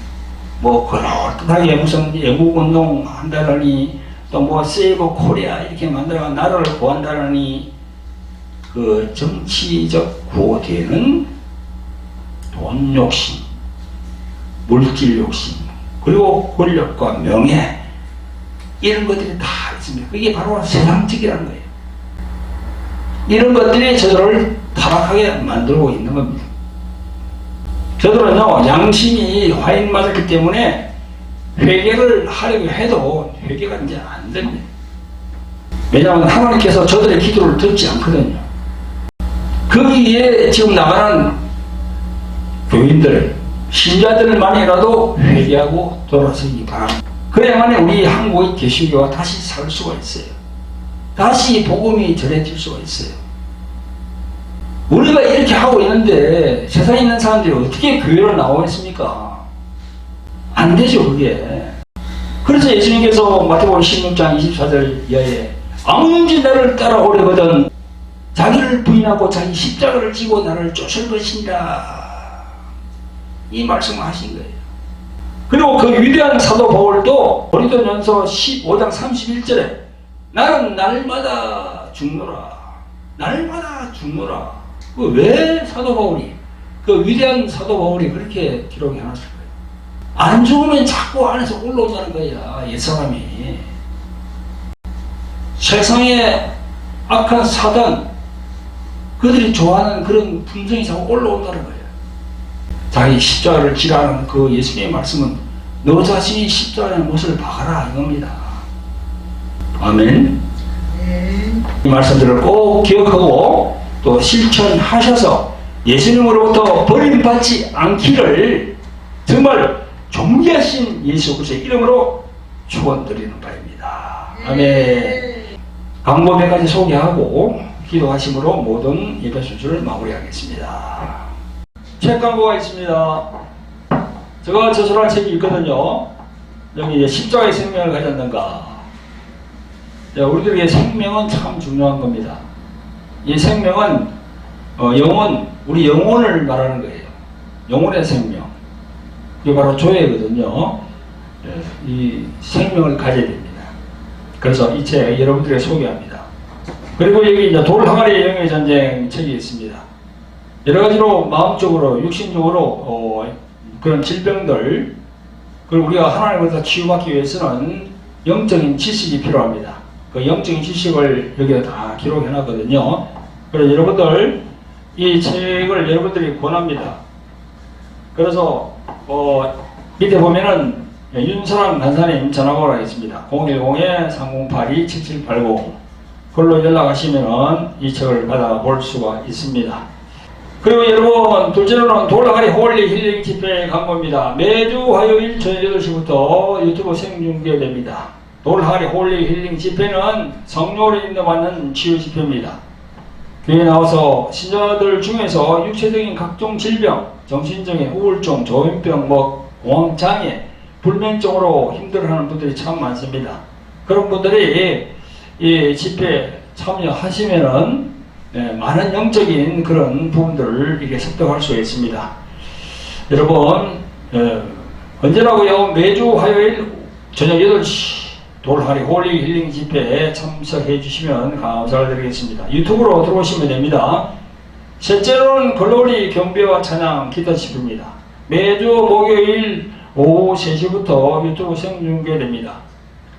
뭐 그럴듯하게 무슨 애국운동 한다더니 또 뭐 세이브 코리아 이렇게 만들어가 나라를 구한다더니 그 정치적 구호되는 돈 욕심, 물질 욕심, 그리고 권력과 명예 이런 것들이 다 있습니다. 그게 바로 세상적이라는 거예요. 이런 것들이 저들을 타락하게 만들고 있는 겁니다. 저들은요, 양심이 화인 맞았기 때문에 회개를 하려고 해도 회개가 이제 안 됩니다. 왜냐하면 하나님께서 저들의 기도를 듣지 않거든요. 거기에 지금 나가는 교인들, 신자들만이라도 회개하고 돌아서기 바랍니다. 그래야만 우리 한국의 개신교가 다시 살 수가 있어요. 다시 복음이 전해질 수가 있어요. 우리가 이렇게 하고 있는데 세상에 있는 사람들이 어떻게 교회로 나오겠습니까? 안 되죠, 그게. 그래서 예수님께서 마태복음 16장 24절 이하에 아무든지 나를 따라오려거든 자기를 부인하고 자기 십자가를 지고 나를 쫓을 것이니라. 이 말씀을 하신 거예요. 그리고 그 위대한 사도 바울도 고린도전서 15장 31절에 나는 날마다 죽노라. 날마다 죽노라. 왜 사도 바울이, 그 위대한 사도 바울이 그렇게 기록해 놨을까요? 안 죽으면 자꾸 안에서 올라온다는 거야, 옛사람이. 세상에 악한 사단, 그들이 좋아하는 그런 품성이 자꾸 올라온다는 거야. 자기 십자가를 지라는 그 예수님의 말씀은 너 자신이 십자가의 못을 박아라 이겁니다. 아멘. 이 말씀들을 꼭 기억하고 또 실천하셔서 예수님으로부터 버림받지 않기를 정말 존귀하신 예수 그리스도의 이름으로 축원드리는 바입니다. 아멘. 광고 몇 가지 소개하고 기도하심으로 모든 예배 순서를 마무리하겠습니다. 책 광고가 있습니다. 제가 저술한 책이 있거든요. 여기 십자가의 생명을 가졌는가. 우리들에게 생명은 참 중요한 겁니다. 이 생명은 영혼, 우리 영혼을 말하는 거예요. 영혼의 생명. 그게 바로 조회거든요. 이 생명을 가져야 됩니다. 그래서 이 책 여러분들에게 소개합니다. 그리고 여기 이제 돌 항아리의 영의 전쟁 책이 있습니다. 여러 가지로 마음적으로, 육신적으로 그런 질병들, 그리고 우리가 하나님으로부터 치유받기 위해서는 영적인 지식이 필요합니다. 그 영적인 지식을 여기에 다 기록해 놨거든요. 그래서 여러분들 이 책을 여러분들이 권합니다. 그래서 밑에 보면은 윤선환 간사님 전화번호가 있습니다. 010-3082-7780 그걸로 연락하시면은 이 책을 받아볼 수가 있습니다. 그리고 여러분, 둘째로는 돌항아리 홀리 힐링 집회 광고입니다. 매주 화요일 저녁 8시부터 유튜브 생중계됩니다. 돌항아리 홀리 힐링 집회는 성령으로 인도받는 치유 집회입니다. 교회에 나와서 신자들 중에서 육체적인 각종 질병, 정신적인 우울증, 조현병, 공황장애, 불면증으로 힘들어하는 분들이 참 많습니다. 그런 분들이 이 집회에 참여하시면은 많은 영적인 그런 부분들을 이렇게 습득할 수 있습니다. 여러분, 언제라고요? 매주 화요일 저녁 8시 돌항아리 홀리 힐링 집회에 참석해 주시면 감사를 드리겠습니다. 유튜브로 들어오시면 됩니다. 셋째로는 글로리 경배와 찬양 기도 집회입니다. 매주 목요일 오후 3시부터 유튜브 생중계됩니다.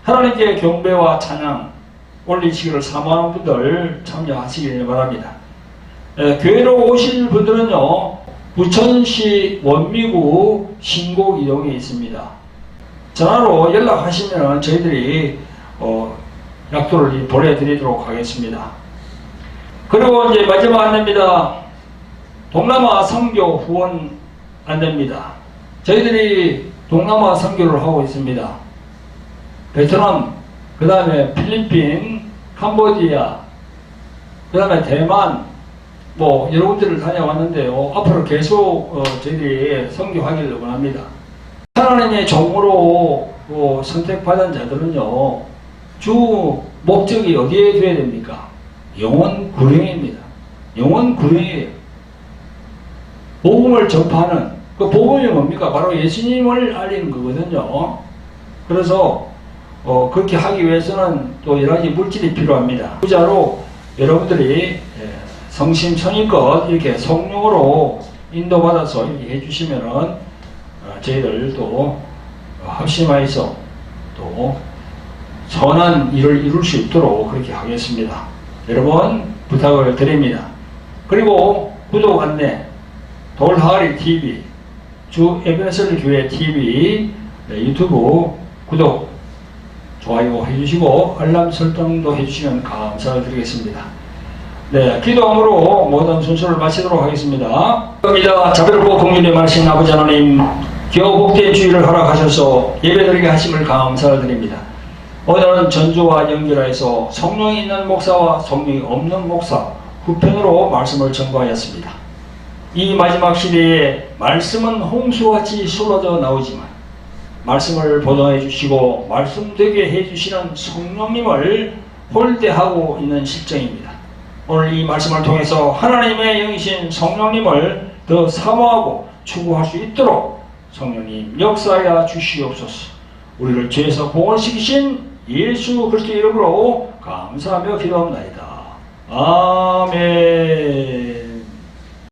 하나님께 경배와 찬양 올리시기를 사모하는 분들 참여하시길 바랍니다. 교회로 오실 분들은요, 부천시 원미구 신곡 이동에 있습니다. 전화로 연락하시면 저희들이 약도를 보내드리도록 하겠습니다. 그리고 이제 마지막 안내입니다. 동남아 선교 후원 안내입니다. 저희들이 동남아 선교를 하고 있습니다. 베트남, 그 다음에 필리핀, 캄보디아, 그 다음에 대만, 여러 군데를 다녀왔는데요. 앞으로 계속 저희들이 선교하기를 원합니다. 하나님의 종으로 선택받은 자들은요, 주 목적이 어디에 둬야 됩니까? 영혼 구령입니다. 영혼 구령이에요. 복음을 전파하는, 그 복음이 뭡니까? 바로 예수님을 알리는 거거든요. 그래서 그렇게 하기 위해서는 또 여러 가지 물질이 필요합니다. 부자로 여러분들이 성심성의껏 이렇게 성령으로 인도받아서 이렇게 해주시면은 저희들도 합심하여서 또 선한 일을 이룰 수 있도록 그렇게 하겠습니다. 여러분 부탁을 드립니다. 그리고 구독 안내, 돌항아리 TV, 주 에베네셀 교회 TV 유튜브 구독, 좋아요 해주시고 알람 설정도 해주시면 감사를 드리겠습니다. 네, 기도함으로 모든 순서를 마치도록 하겠습니다. 감사합니다. 자비롭고 긍휼히 많으신 아버지 하나님, 겨우 복된 주의를 허락하셔서 예배드리게 하심을 감사를 드립니다. 오늘은 전주와 연결해서 성령이 있는 목사와 성령이 없는 목사 후편으로 말씀을 전거하였습니다. 이 마지막 시대에 말씀은 홍수같이 쏟아져 나오지만 말씀을 보존해 주시고 말씀되게 해주시는 성령님을 홀대하고 있는 실정입니다. 오늘 이 말씀을 통해서 하나님의 영이신 성령님을 더 사모하고 추구할 수 있도록 성령님 역사하여 주시옵소서. 우리를 죄에서 구원시키신 예수 그리스도의 이름으로 감사하며 기도합니다. 아멘.